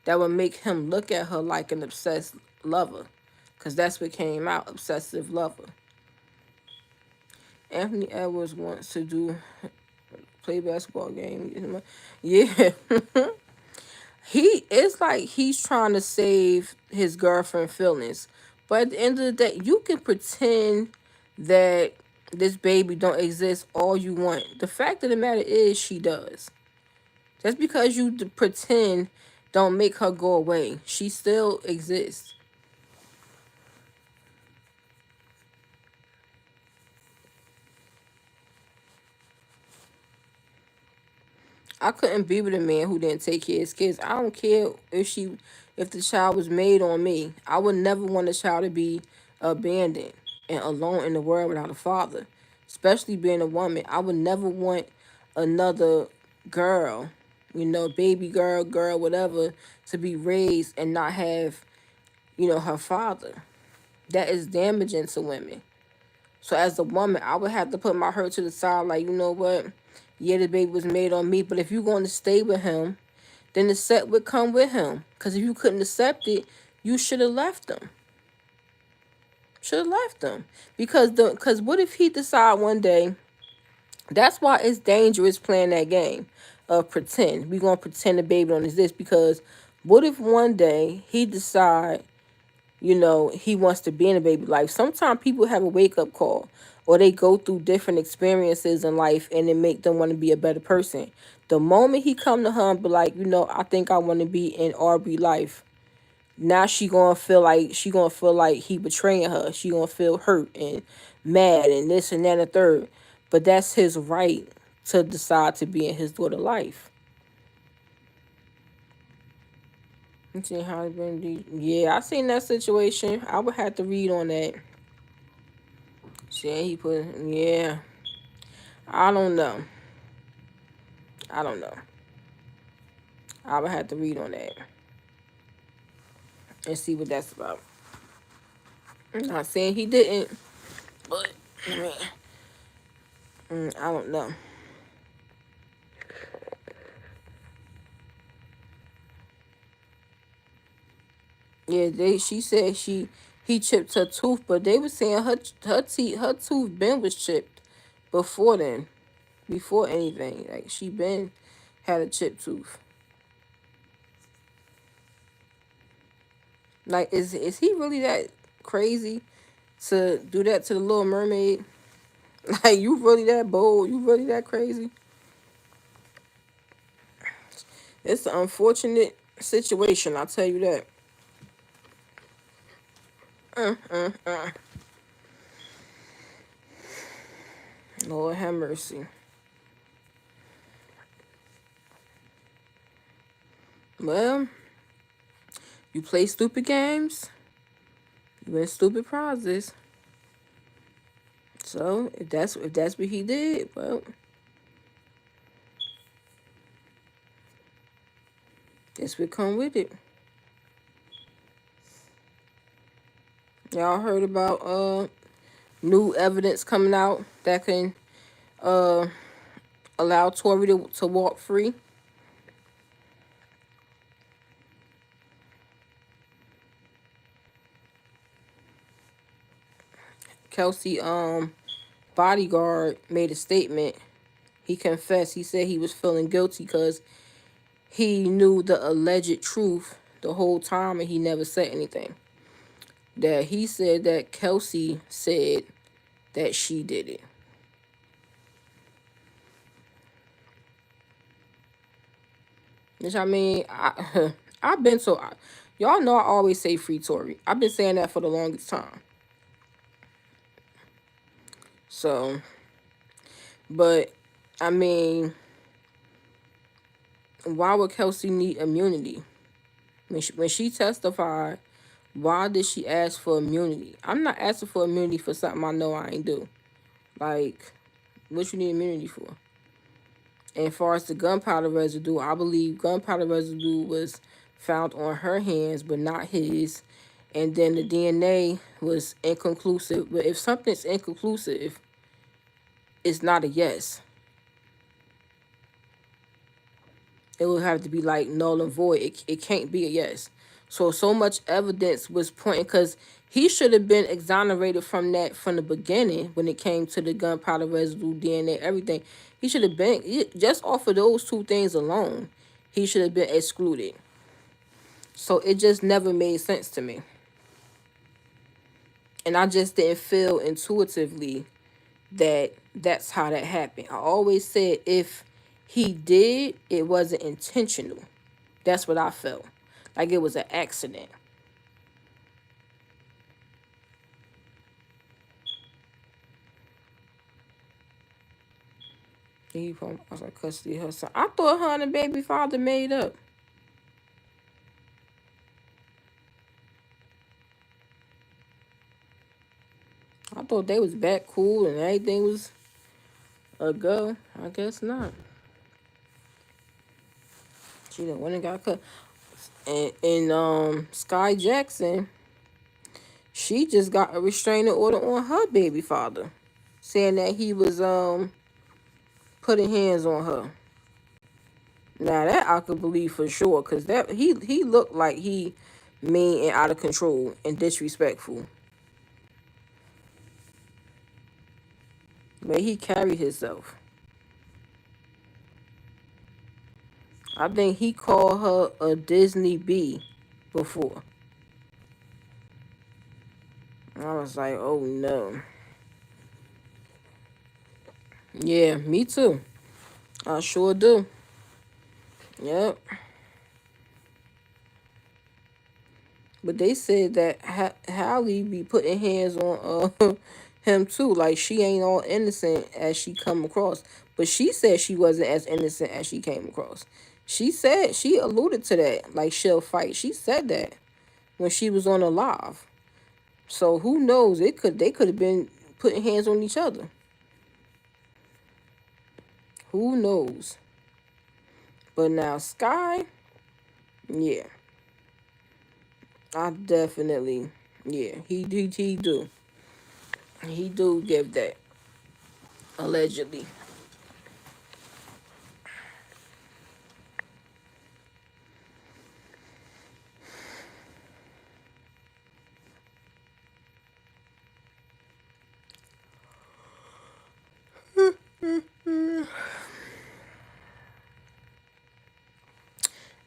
that would make him look at her like an obsessed lover. Because that's what came out, obsessive lover. Anthony Edwards wants to play basketball game. Yeah. It's like he's trying to save his girlfriend feelings. But at the end of the day, you can pretend that this baby don't exist all you want. The fact of the matter is she does. Just because you pretend don't make her go away. She still exists. I couldn't be with a man who didn't take care of his kids. I don't care if the child was made on me. I would never want a child to be abandoned and alone in the world without a father. Especially being a woman. I would never want another girl, baby girl, whatever, to be raised and not have, her father. That is damaging to women. So as a woman, I would have to put my hurt to the side, like, you know what? Yeah, the baby was made on me, but if you're going to stay with him, then the set would come with him. Because if you couldn't accept it, you should have left him. Should have left him. Because what if he decide one day, that's why it's dangerous playing that game of pretend. We're going to pretend the baby don't exist, because what if one day he decide, he wants to be in a baby life. Sometimes people have a wake-up call, or they go through different experiences in life and it make them want to be a better person. The moment he come to her and be like, I think I want to be in Aubrey life. Now she gonna feel like he betraying her. She gonna feel hurt and mad and this and that and the third. But that's his right to decide to be in his daughter life. See how it's been. Yeah, I seen that situation. I would have to read on that. See, he put. Yeah, I don't know. I don't know. I would have to read on that and see what that's about. I'm not saying he didn't, but I don't know. Yeah, she said he chipped her tooth, but they were saying her tooth been was chipped before then, before anything. Like she been had a chipped tooth. Like is he really that crazy to do that to the Little Mermaid? Like you really that bold? You really that crazy? It's an unfortunate situation. I'll tell you that. Uh, uh, uh. Lord have mercy. Well, you play stupid games, you win stupid prizes. So if that's what he did, well, this would come with it. Y'all heard about new evidence coming out that can uh allow Tory to walk free? Kelsey bodyguard made a statement. He confessed. He said he was feeling guilty because he knew the alleged truth the whole time and he never said anything. That he said that Kelsey said that she did it. Which I mean, I've been so y'all know I always say free Tory. I've been saying that for the longest time. So, but I mean, why would Kelsey need immunity? When she testified, why did she ask for immunity? I'm not asking for immunity for something I know I ain't do. Like, what you need immunity for? And as far as the gunpowder residue, I believe gunpowder residue was found on her hands, but not his. And then the DNA was inconclusive. But if something's inconclusive, it's not a yes. it would have to be like null and void. It can't be a yes. So much evidence was pointing, because he should have been exonerated from that from the beginning when it came to the gunpowder residue, DNA, everything. He should have been, just off of those two things alone, he should have been excluded. So it just never made sense to me. And I just didn't feel intuitively that that's how that happened. I always said if he did, it wasn't intentional. That's what I felt. Like it was an accident. He from custody of her son. I thought her and the baby father made up. I thought they was back cool and everything was a go. I guess not. She done went and got cut. And Sky Jackson, she just got a restraining order on her baby father, saying that he was putting hands on her. Now that I could believe for sure, cause that he looked like he mean and out of control and disrespectful. But he carried himself. I think he called her a Disney bee before. I was like, oh no. Yeah, me too. I sure do. Yep. But they said that Hallie be putting hands on him too. Like she ain't all innocent as she come across. But she said she wasn't as innocent as she came across. She said, she alluded to that. Like she'll fight. She said that when she was on a live. So who knows? They could have been putting hands on each other. Who knows? But now Sky, yeah. I definitely, yeah, he do. He do give that, allegedly.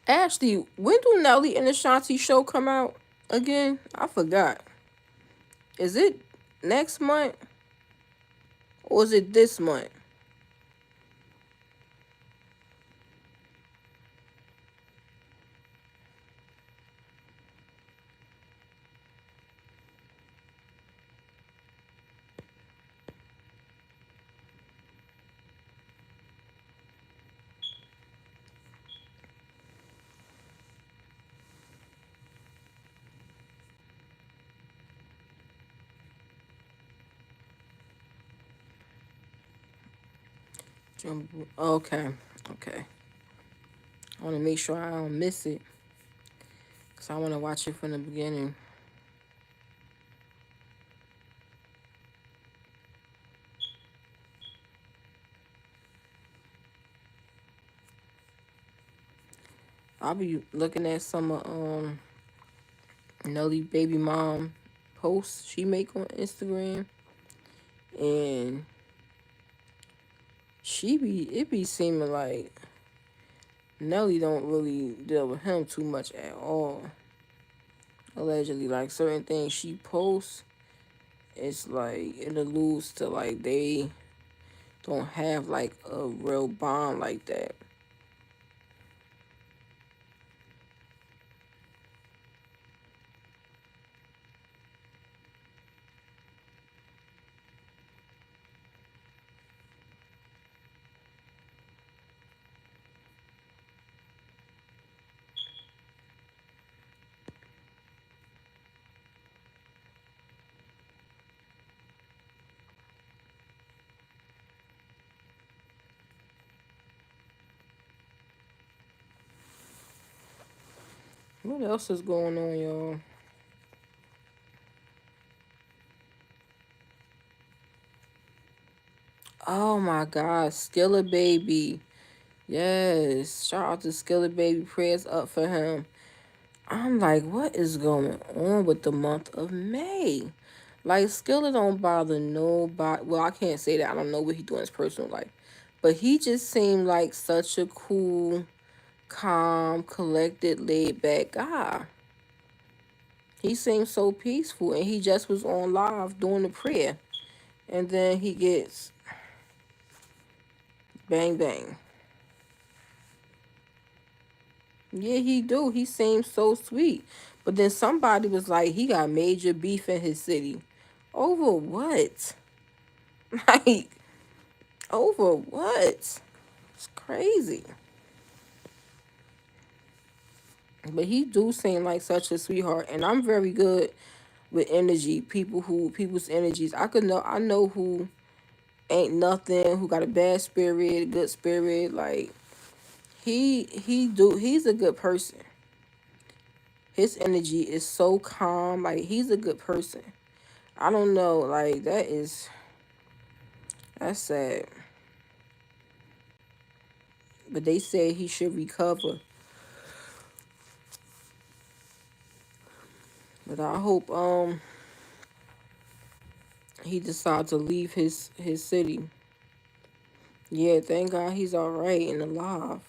Ashley, when do Nelly and Ashanti show come out again? I forgot. Is it next month or is it this month? Okay, okay. I want to make sure I don't miss it because I want to watch it from the beginning. I'll be looking at some Nelly baby mom posts she make on Instagram, and it be seeming like Nelly don't really deal with him too much at all. Allegedly, like certain things she posts, it's like it alludes to like they don't have like a real bond like that. What else is going on, y'all? Oh my God, Skilla Baby. Yes. Shout out to Skillet Baby. Prayers up for him. I'm like, what is going on with the month of May? Like, Skillet don't bother nobody. Well, I can't say that. I don't know what he do in his personal life. But he just seemed like such a cool, calm, collected, laid back guy. He seemed so peaceful, and he just was on live doing the prayer. And then he gets bang bang. Yeah, he do. He seems so sweet. But then somebody was like, he got major beef in his city. Over what? Like, over what? It's crazy. But he do seem like such a sweetheart. And I'm very good with energy. People's energies. I know who ain't nothing, who got a bad spirit, good spirit. Like, he's a good person. His energy is so calm. Like, he's a good person. I don't know. Like, that's sad. But they say he should recover. But I hope he decides to leave his city. Yeah, thank God he's all right and alive.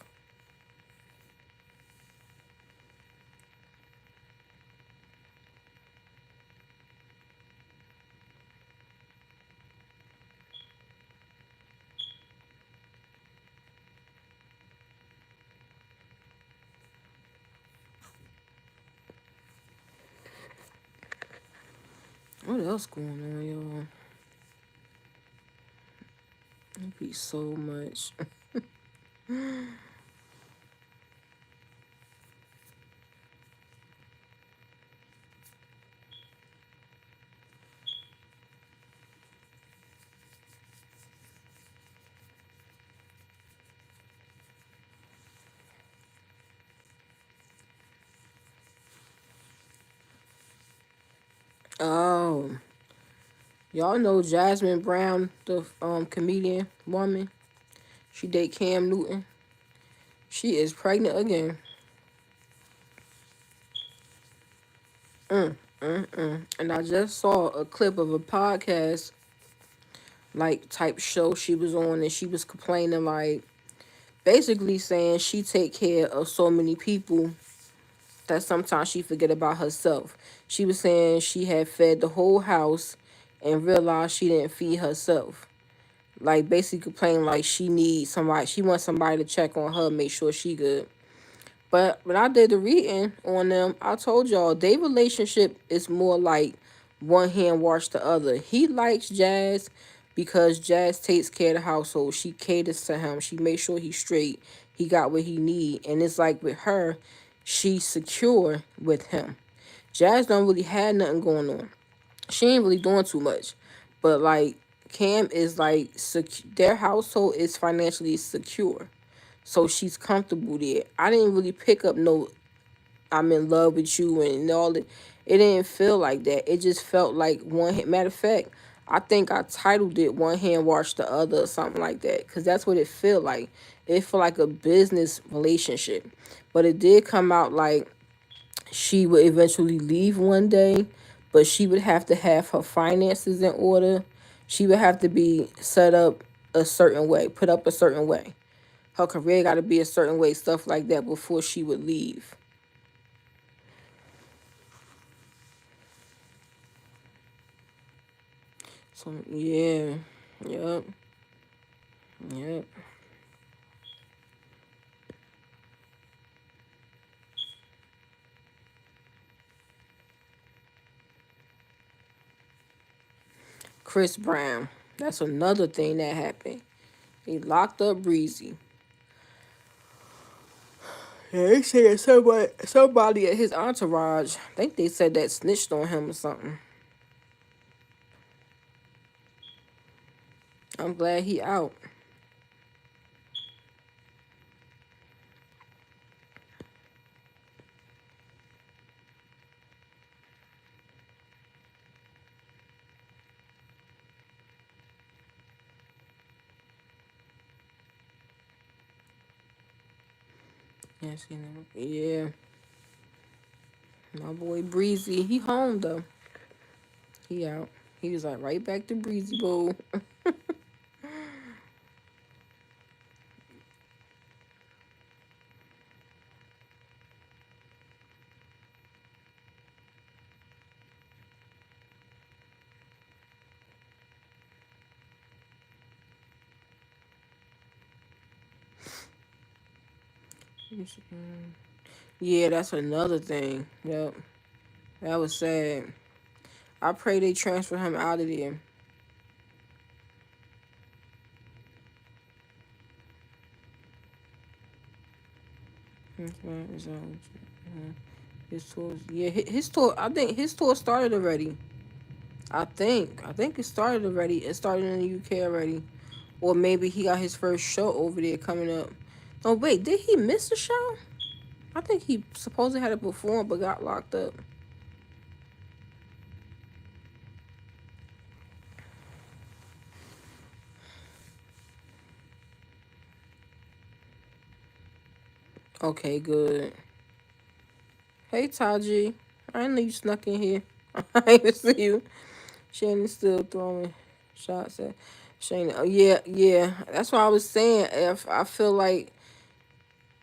What else going on, y'all? It'd be so much. Oh, y'all know Jasmine Brown, the comedian woman. She date Cam Newton. She is pregnant again. And I just saw a clip of a podcast like type show she was on, and she was complaining, like, basically saying she take care of so many people that sometimes she forget about herself. She was saying she had fed the whole house and realized she didn't feed herself. Like, basically complaining like she wants somebody to check on her, make sure she good. But when I did the reading on them, I told y'all their relationship is more like one hand wash the other. He likes Jazz because Jazz takes care of the household. She caters to him. She makes sure he's straight. He got what he need. And it's like with her, she's secure with him. Jazz don't really have nothing going on. She ain't really doing too much. But like Cam is like their household is financially secure. So she's comfortable there. I didn't really pick up no I'm in love with you and all that. It didn't feel like that. It just felt like one hand. Matter of fact, I think I titled it "One Hand Wash the Other" or something like that, because that's what it felt like. It felt like a business relationship, but it did come out like she would eventually leave one day, but she would have to have her finances in order. She would have to be set up a certain way, put up a certain way. Her career got to be a certain way, stuff like that, before she would leave. So yeah, yep, yep. Chris Brown. That's another thing that happened. He locked up Breezy. Yeah, they said somebody at his entourage. I think they said that snitched on him or something. I'm glad he out. Yes, you know. Yeah. My boy Breezy, he home though. He out. He was like right back to Breezy Bowl. Yeah, that's another thing. Yep. That was sad. I pray they transfer him out of there. His tour, yeah, his tour. I think his tour started already. I think it started already. It started in the UK already, or maybe he got his first show over there coming up. No, wait, did he miss the show? I think he supposedly had to perform but got locked up. Okay, good. Hey Taji, I didn't know you snuck in here. I didn't even see you. Shannon's still throwing shots at Shannon. Oh, yeah, yeah. That's what I was saying. If I feel like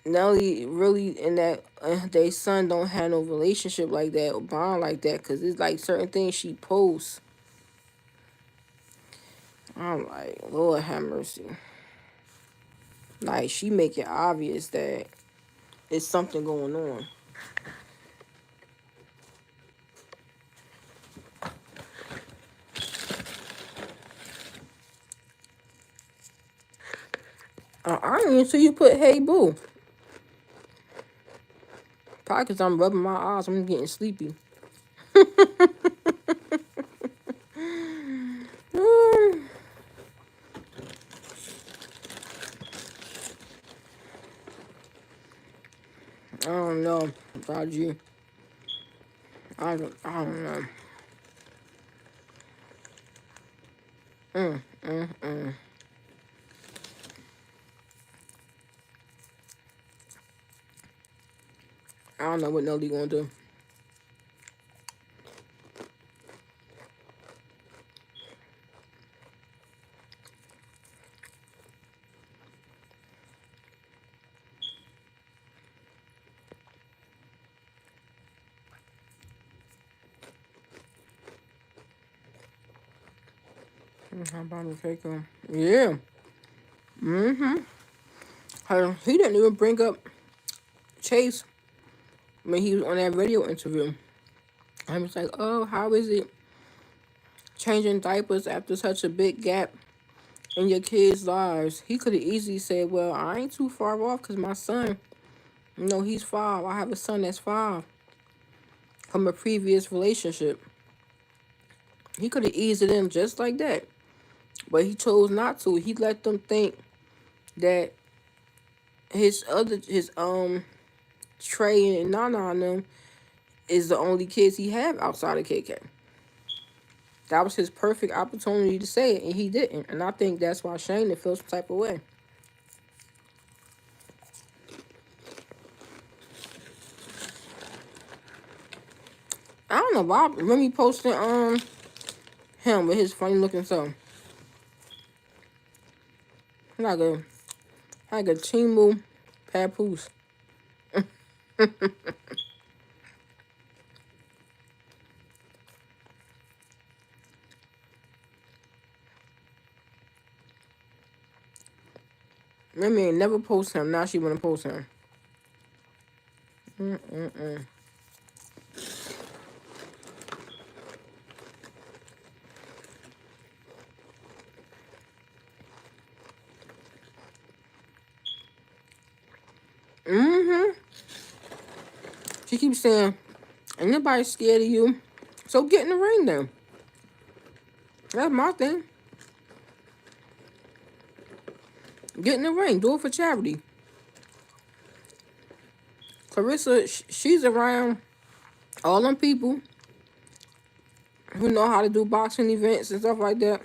Nelly really and that they son don't have no relationship like that or bond like that, because it's like certain things she posts. I'm like, Lord have mercy. Like she make it obvious that it's something going on. I didn't even see you put "Hey Boo." Probably because I'm rubbing my eyes. I'm getting sleepy. Mm, I don't know about you. I don't know. Mm, mm, mm. I don't know what Nelly gonna do. How about the cake? Yeah. Mm-hmm. He didn't even bring up Chase when he was on that radio interview. I was like, oh, how is it changing diapers after such a big gap in your kids' lives? He could have easily said, well, I ain't too far off because my son, he's 5. I have a son that's 5 from a previous relationship. He could have eased it in just like that. But he chose not to. He let them think that his Trey and Nana and them is the only kids he have outside of KK. That was his perfect opportunity to say it, and he didn't. And I think that's why Shayna feels some type of way. I don't know why Remy posted him with his funny looking son. Like a Chimu papoose. Remy ain't never post him. Now she wanna post him. Mm-mm-mm. Mm-hmm. She keeps saying, ain't nobody scared of you. So get in the ring then. That's my thing. Get in the ring. Do it for charity. Clarissa, she's around all them people who know how to do boxing events and stuff like that.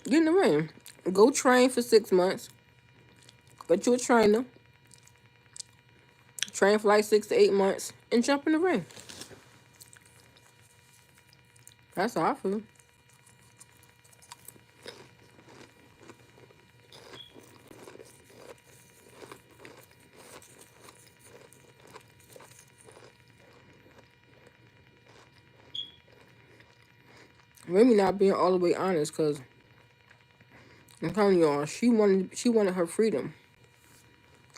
Get in the ring. Go train for 6 months. Get you a trainer. train for like 6 to 8 months, and jump in the ring. That's how I feel. Remy not being all the way honest, cause I'm telling y'all, she wanted her freedom.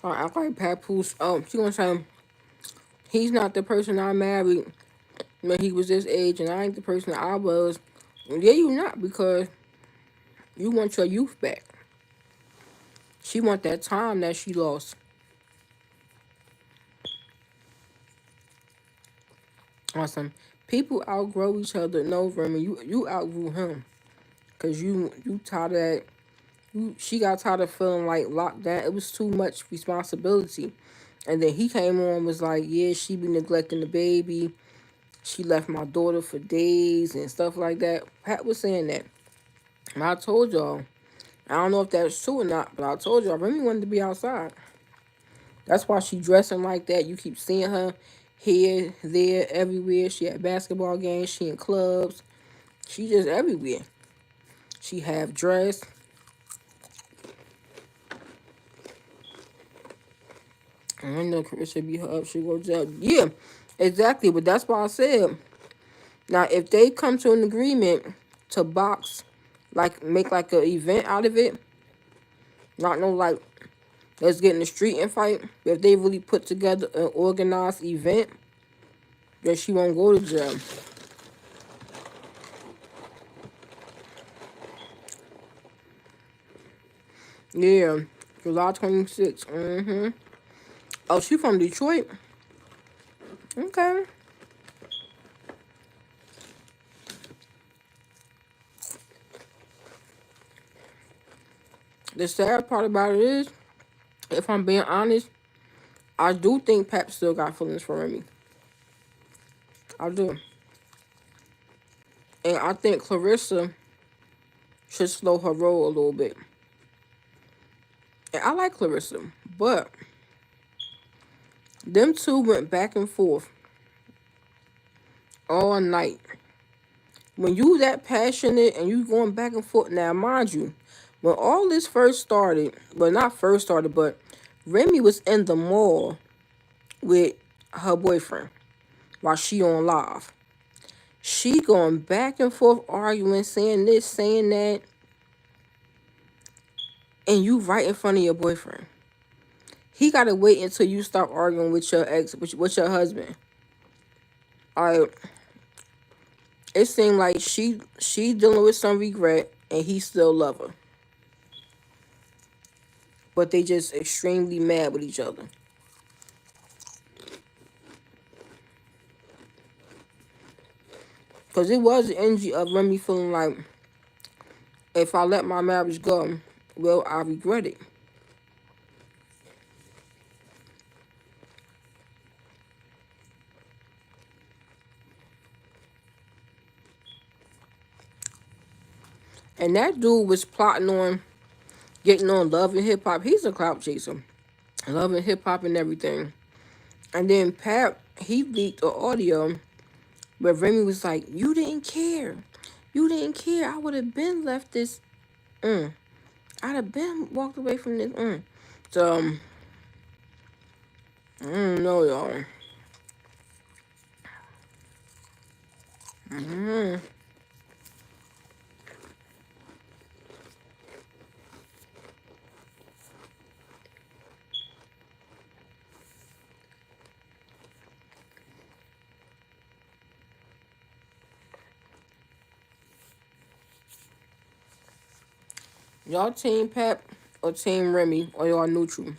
I act like Papoose. She gonna say he's not the person I married when he was this age, and I ain't the person that I was. Yeah, you not, because you want your youth back. She want that time that she lost. Awesome. People outgrow each other. No, Remy, you outgrew him, cause you tired of that. She got tired of feeling like locked down. It was too much responsibility. And then he came on and was like, yeah, she be neglecting the baby. She left my daughter for days and stuff like that. Pat was saying that. And I told y'all, I don't know if that's true or not, but I told y'all, Remy wanted to be outside. That's why she dressing like that. You keep seeing her here, there, everywhere. She at basketball games. She in clubs. She just everywhere. She half dressed. I know Carissa beat her up. She goes up. Yeah, exactly. But that's why I said, now if they come to an agreement to box, like make like an event out of it, not no like let's get in the street and fight. If they really put together an organized event, then she won't go to jail. Yeah, July 26th. Oh, she from Detroit? Okay. The sad part about it is, if I'm being honest, I do think Pap still got feelings for Remy. I do. And I think Clarissa should slow her roll a little bit. And I like Clarissa, but them two went back and forth all night. When you that passionate and you going back and forth, now mind you, when all this first started, well not first started, but Remy was in the mall with her boyfriend while she on live. She going back and forth arguing, saying this, saying that, and you right in front of your boyfriend. He gotta wait until you stop arguing with your ex, with your husband. Alright, it seemed like she dealing with some regret, and he still love her, but they just extremely mad with each other. Cause it was the energy of Remy feeling like, if I let my marriage go, well, I regret it. And that dude was plotting on getting on Love and Hip Hop. He's a clout chaser. Love and Hip Hop and everything. And then Pat, he leaked an audio where Remy was like, you didn't care. You didn't care. I would have been left this. I'd have been walked away from this. So, I don't know, y'all. Y'all team Pat or team Remy, or y'all neutral?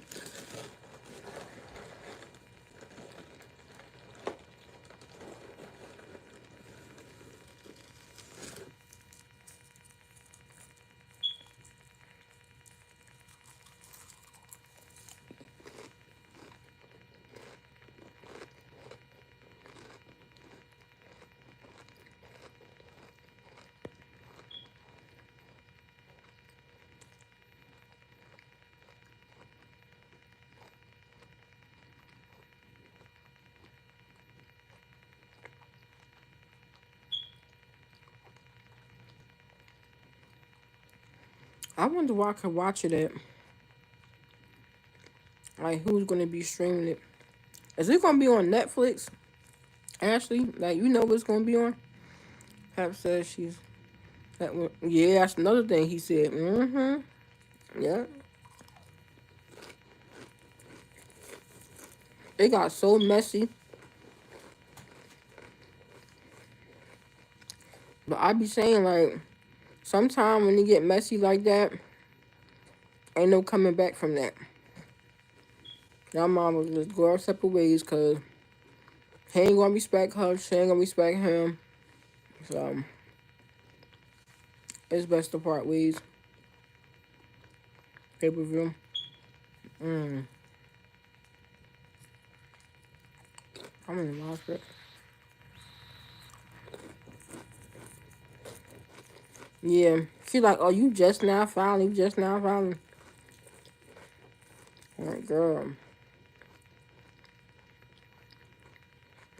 I wonder where I could watch it at. Like, who's gonna be streaming it? Is it gonna be on Netflix? Ashley, like, you know what's gonna be on? Pap says she's that one. Yeah, that's another thing he said. Yeah. It got so messy. But I be saying, like, sometime when you get messy like that, ain't no coming back from that. Now mama just go our separate ways because he ain't gonna respect her, she ain't gonna respect him. So it's best to part ways. Pay-per-view. Mm. I'm in the hospital. Yeah. She like, oh, you just now filing, you just now filing. I'm like, girl,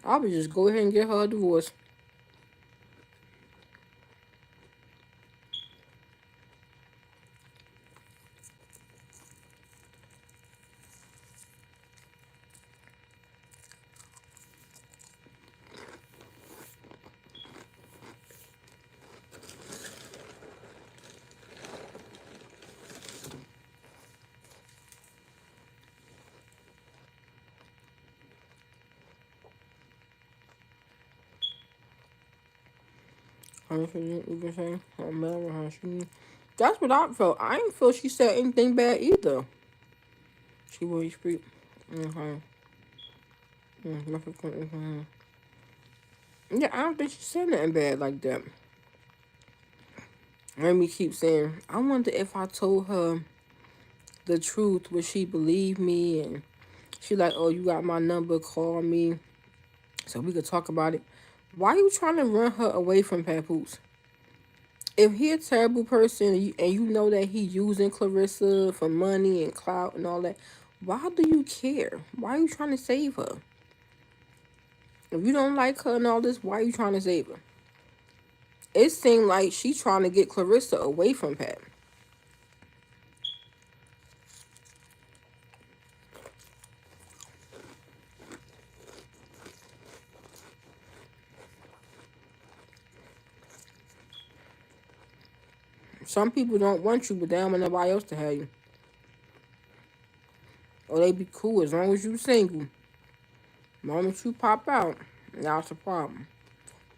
I would just go ahead and get her a divorce. Honestly, you can say, I'm mad with her. That's what I felt. I didn't feel she said anything bad either. She was speak. Mm-hmm. Mm-hmm. Yeah, I don't think she said nothing bad like that. Let me keep saying, I wonder if I told her the truth, would she believe me? And she like, oh, you got my number, call me so we could talk about it. Why are you trying to run her away from Papoose? If he a terrible person and you know that he using Clarissa for money and clout and all that, why do you care? Why are you trying to save her? If you don't like her and all this, why are you trying to save her? It seemed like she's trying to get Clarissa away from Pat. Some people don't want you, but they don't want nobody else to have you. Or they be cool as long as you single. The moment you pop out, now it's a problem.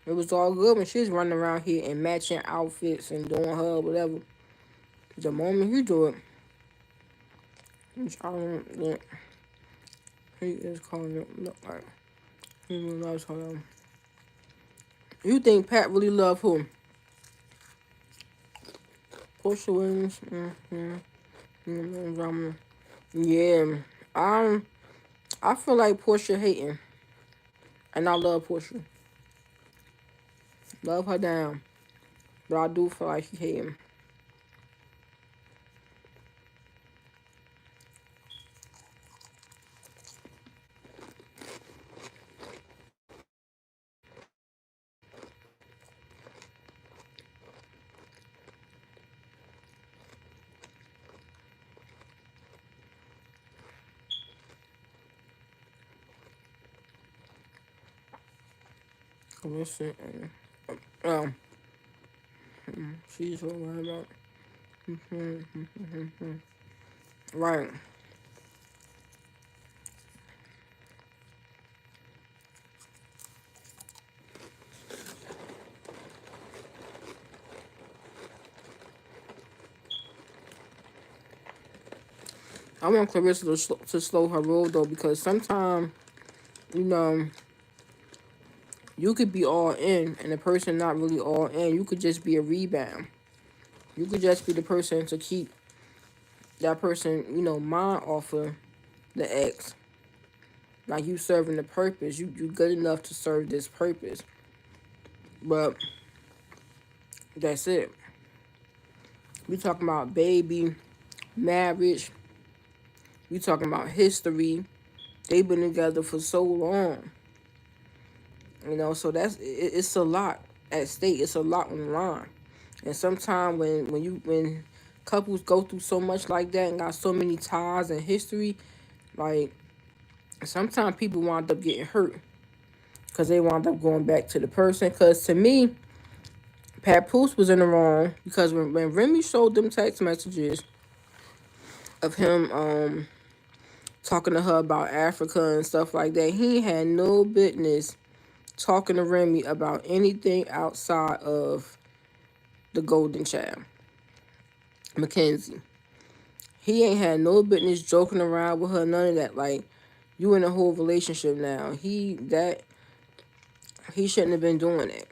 It was all good when she was running around here in matching outfits and doing her whatever. The moment you do it, I don't, yeah, he is calling it look like he really loves her. You think Pat really love who? Portia Williams? Yeah. I feel like Portia hating. And I love Portia. Love her down. But I do feel like she hating. Listen, um, she's so worried about. Right. I want Clarissa to slow her roll though, because sometimes, you know, you could be all in and the person not really all in. You could just be a rebound. You could just be the person to keep that person, mind off of the ex. Like you serving the purpose. You good enough to serve this purpose. But that's it. We talking about baby, marriage. We talking about history. They've been together for so long. So it's a lot at stake. It's a lot on the line. And sometimes when couples go through so much like that and got so many ties and history, like sometimes people wind up getting hurt because they wound up going back to the person. Because to me, Papoose was in the wrong because when Remy showed them text messages of him talking to her about Africa and stuff like that, he had no business talking to Remy about anything outside of the golden child, Mackenzie. He ain't had no business joking around with her, none of that. Like, you in a whole relationship now. He shouldn't have been doing it.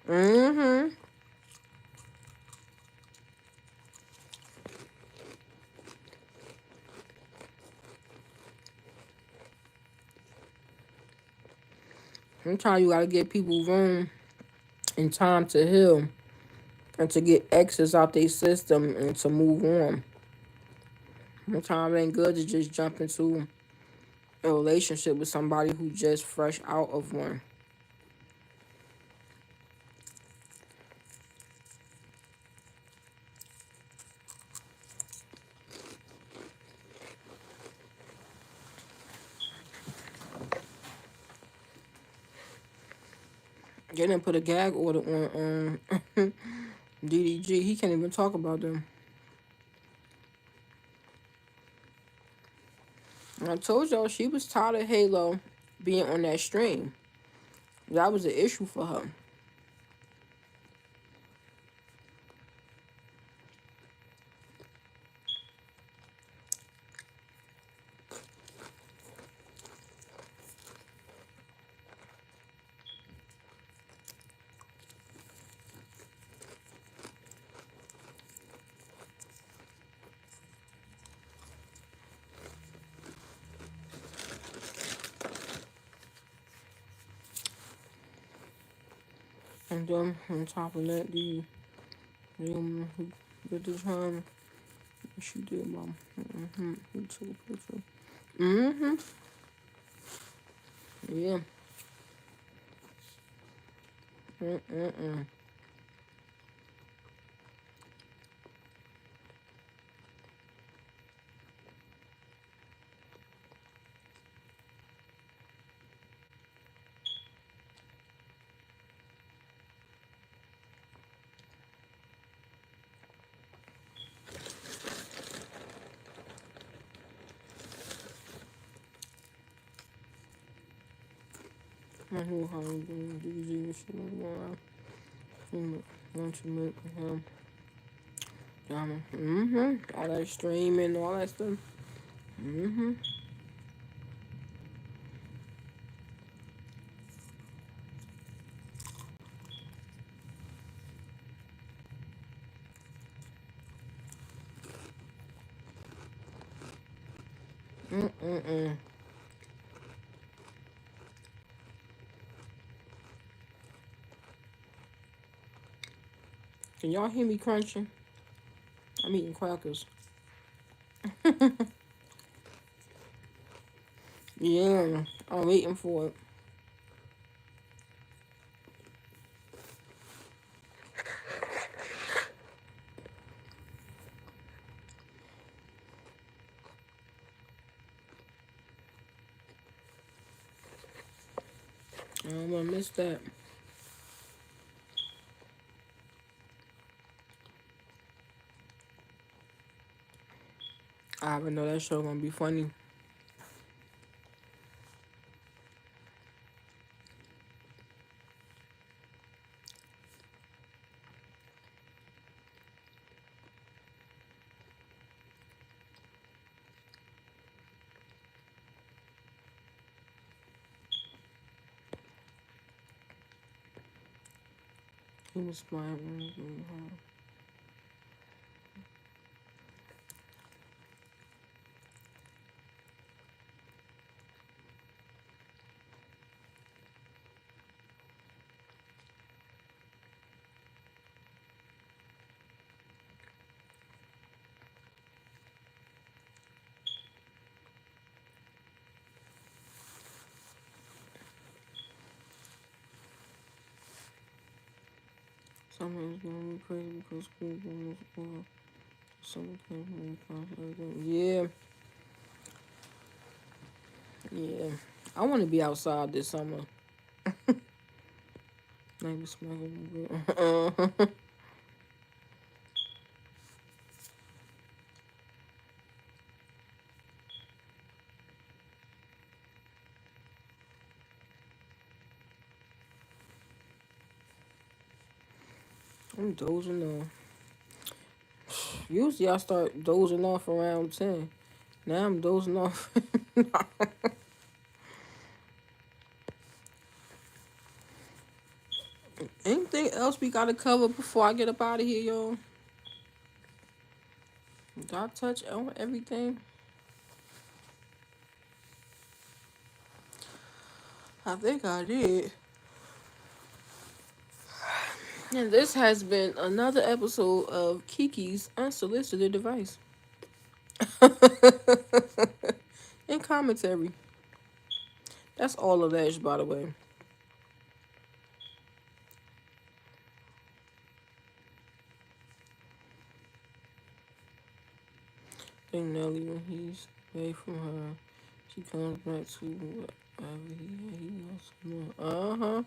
Mm-hmm. Sometimes you gotta give people room and time to heal and to get exes out their system and to move on. Sometimes it ain't good to just jump into a relationship with somebody who just fresh out of one. They didn't put a gag order on DDG. He can't even talk about them. And I told y'all she was tired of Halo being on that stream. That was an issue for her. And then on top of that, the who did the time she did, mom. He took a picture. Mm-hmm. Yeah. Mm-mm-mm. I know how I'm doing. DDG shit like that. Want to make him. Mm-hmm. All that streaming, all that stuff. Mm-hmm. Mm-mm-mm. Can y'all hear me crunching? I'm eating crackers. Yeah, I'm waiting for it. I don't want to miss that. I already know that show gonna be funny. He was smiling. Someone's going to be crazy because school going to school. Someone came from everything. Yeah. Yeah. I want to be outside this summer. Maybe smoking. I'm dozing off. Usually I start dozing off around 10. Now I'm dozing off. Anything else we gotta cover before I get up out of here, y'all? Did I touch on everything? I think I did. And this has been another episode of Kiki's Unsolicited Advice and commentary. That's all of that, by the way. I think Nelly, when he's away from her, she comes back to whatever he wants to know. Uh-huh.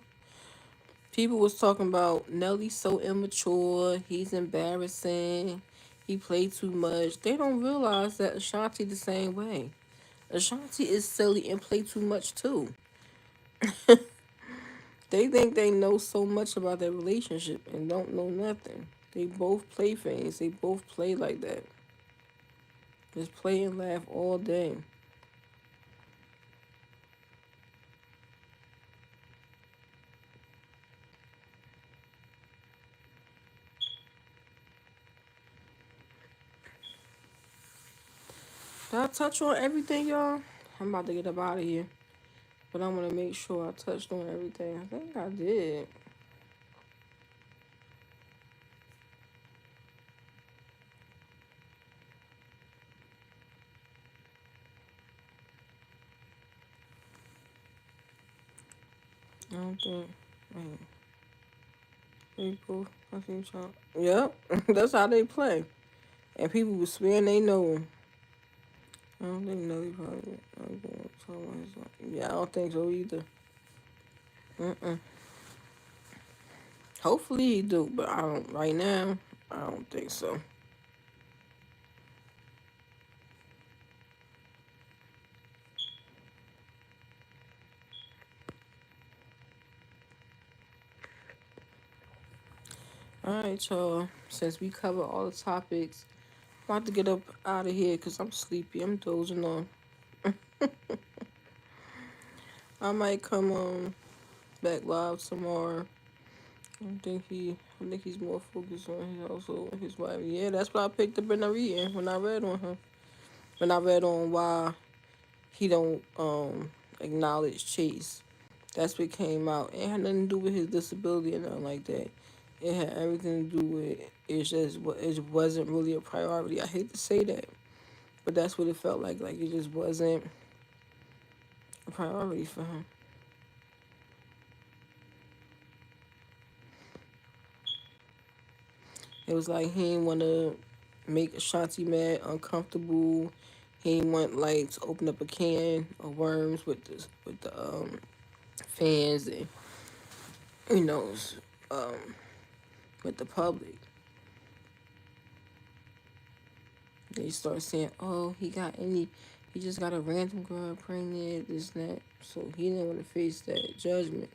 People was talking about Nelly's so immature, he's embarrassing, he played too much. They don't realize that Ashanti the same way. Ashanti is silly and play too much too. They think they know so much about their relationship and don't know nothing. They both play things. They both play like that. Just play and laugh all day. Did I touch on everything, y'all? I'm about to get up out of here. But I'm going to make sure I touched on everything. I think I did. I don't think. Wait. April. I think so. Yep. That's how they play. And people were swearing they know him. I don't think Nelly probably. Yeah, I don't think so either. Mm-mm. Hopefully he do, but I don't. Right now, I don't think so. All right, y'all. Since we covered all the topics, I'm about to get up out of here because I'm sleepy. I'm dozing on. I might come back live tomorrow. I think he's more focused on his household and his wife. Yeah, that's what I picked up in the reading when I read on him. When I read on why he don't acknowledge Chase. That's what came out. It had nothing to do with his disability or nothing like that. It had everything to do with it wasn't really a priority. I hate to say that, but that's what it felt like. Like it just wasn't a priority for him. It was like he didn't want to make Ashanti mad, uncomfortable. He didn't want like to open up a can of worms with the fans and you know um, with the public. They start saying, "Oh, he just got a random girl pregnant, this and that." So he didn't want to face that judgment.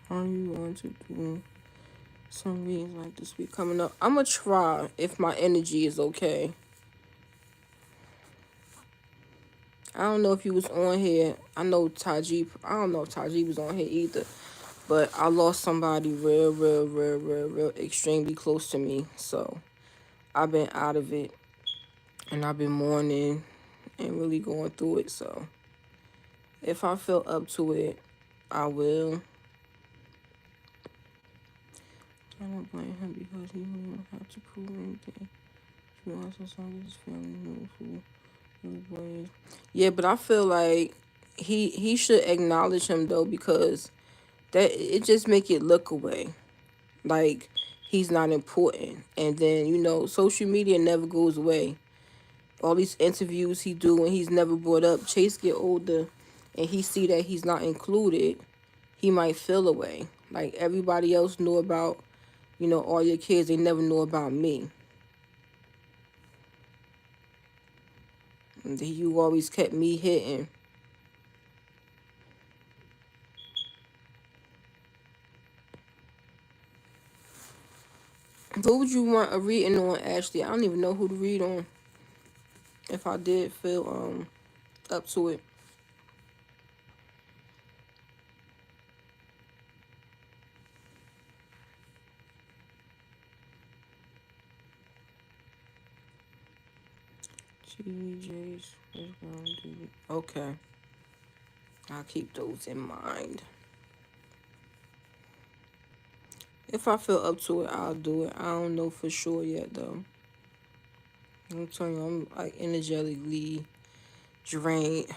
How you want to do some readings like this week coming up? I'm gonna try if my energy is okay. I don't know if you was on here. I know Taji. I don't know if Taji was on here either. But I lost somebody real extremely close to me. So I've been out of it, and I've been mourning and really going through it. So if I feel up to it, I will. I don't blame him because he won't have to prove anything. He wants as long as his family knows who the boy is. Yeah, but I feel like he should acknowledge him though, because that it just make it look away like he's not important. And then social media never goes away. All these interviews he do and he's never brought up. Chase get older, and he see that he's not included. He might feel away. Like everybody else knew about, all your kids. They never knew about me. And you always kept me hidden. Who would you want a reading on, Ashley? I don't even know who to read on. If I did feel up to it. TJ's. Okay. I'll keep those in mind. If I feel up to it, I'll do it. I don't know for sure yet, though. I'm telling you, I'm like energetically drained.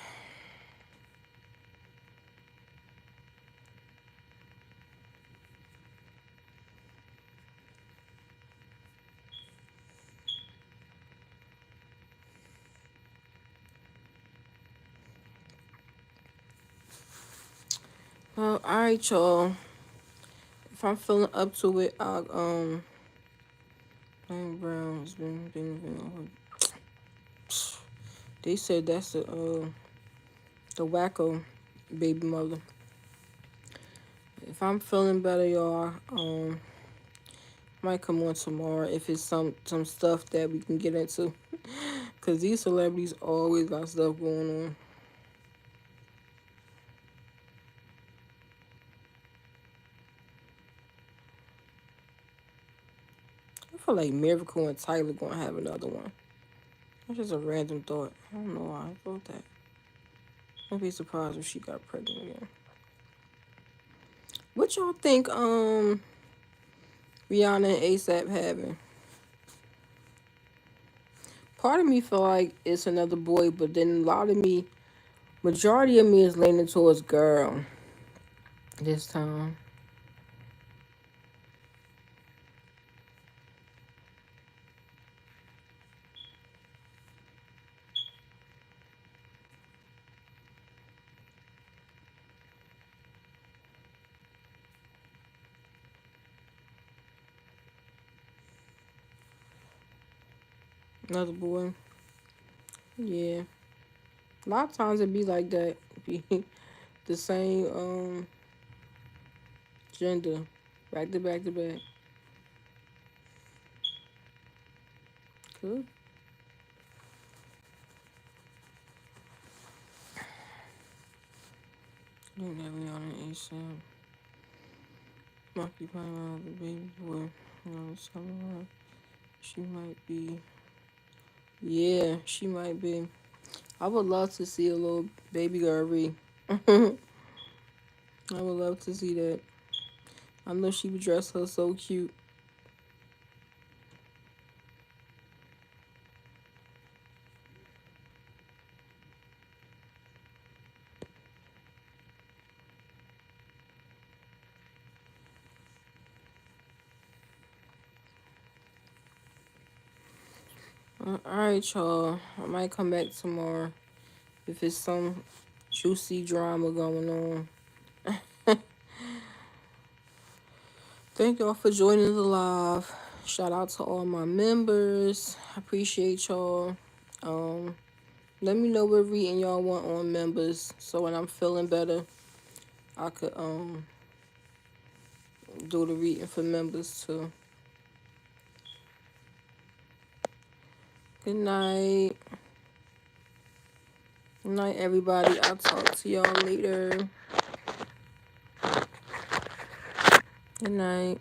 Well, alright, y'all. If I'm feeling up to it, I'll Brown's been. They said that's the wacko baby mother. If I'm feeling better, y'all, might come on tomorrow if it's some stuff that we can get into. Cause these celebrities always got stuff going on. I feel like Miracle and Tyler gonna have another one. That's just a random thought. I don't know why I thought that. I'd be surprised if she got pregnant again. What y'all think Rihanna and ASAP having? Part of me feel like it's another boy, but then majority of me is leaning towards girl this time. Another boy. Yeah. A lot of times it be like that. Be the same gender. Back to back to back. Good. I think that Rihanna and ASAP. Monkey Pie around the baby boy. She might be. Yeah, she might be. I would love to see a little baby girl Ree. I would love to see that. I know she would dress her so cute. Alright, y'all. I might come back tomorrow if it's some juicy drama going on. Thank y'all for joining the live. Shout out to all my members. I appreciate y'all. Let me know what reading y'all want on members, so when I'm feeling better, I could do the reading for members too. Good night. Good night, everybody. I'll talk to y'all later. Good night.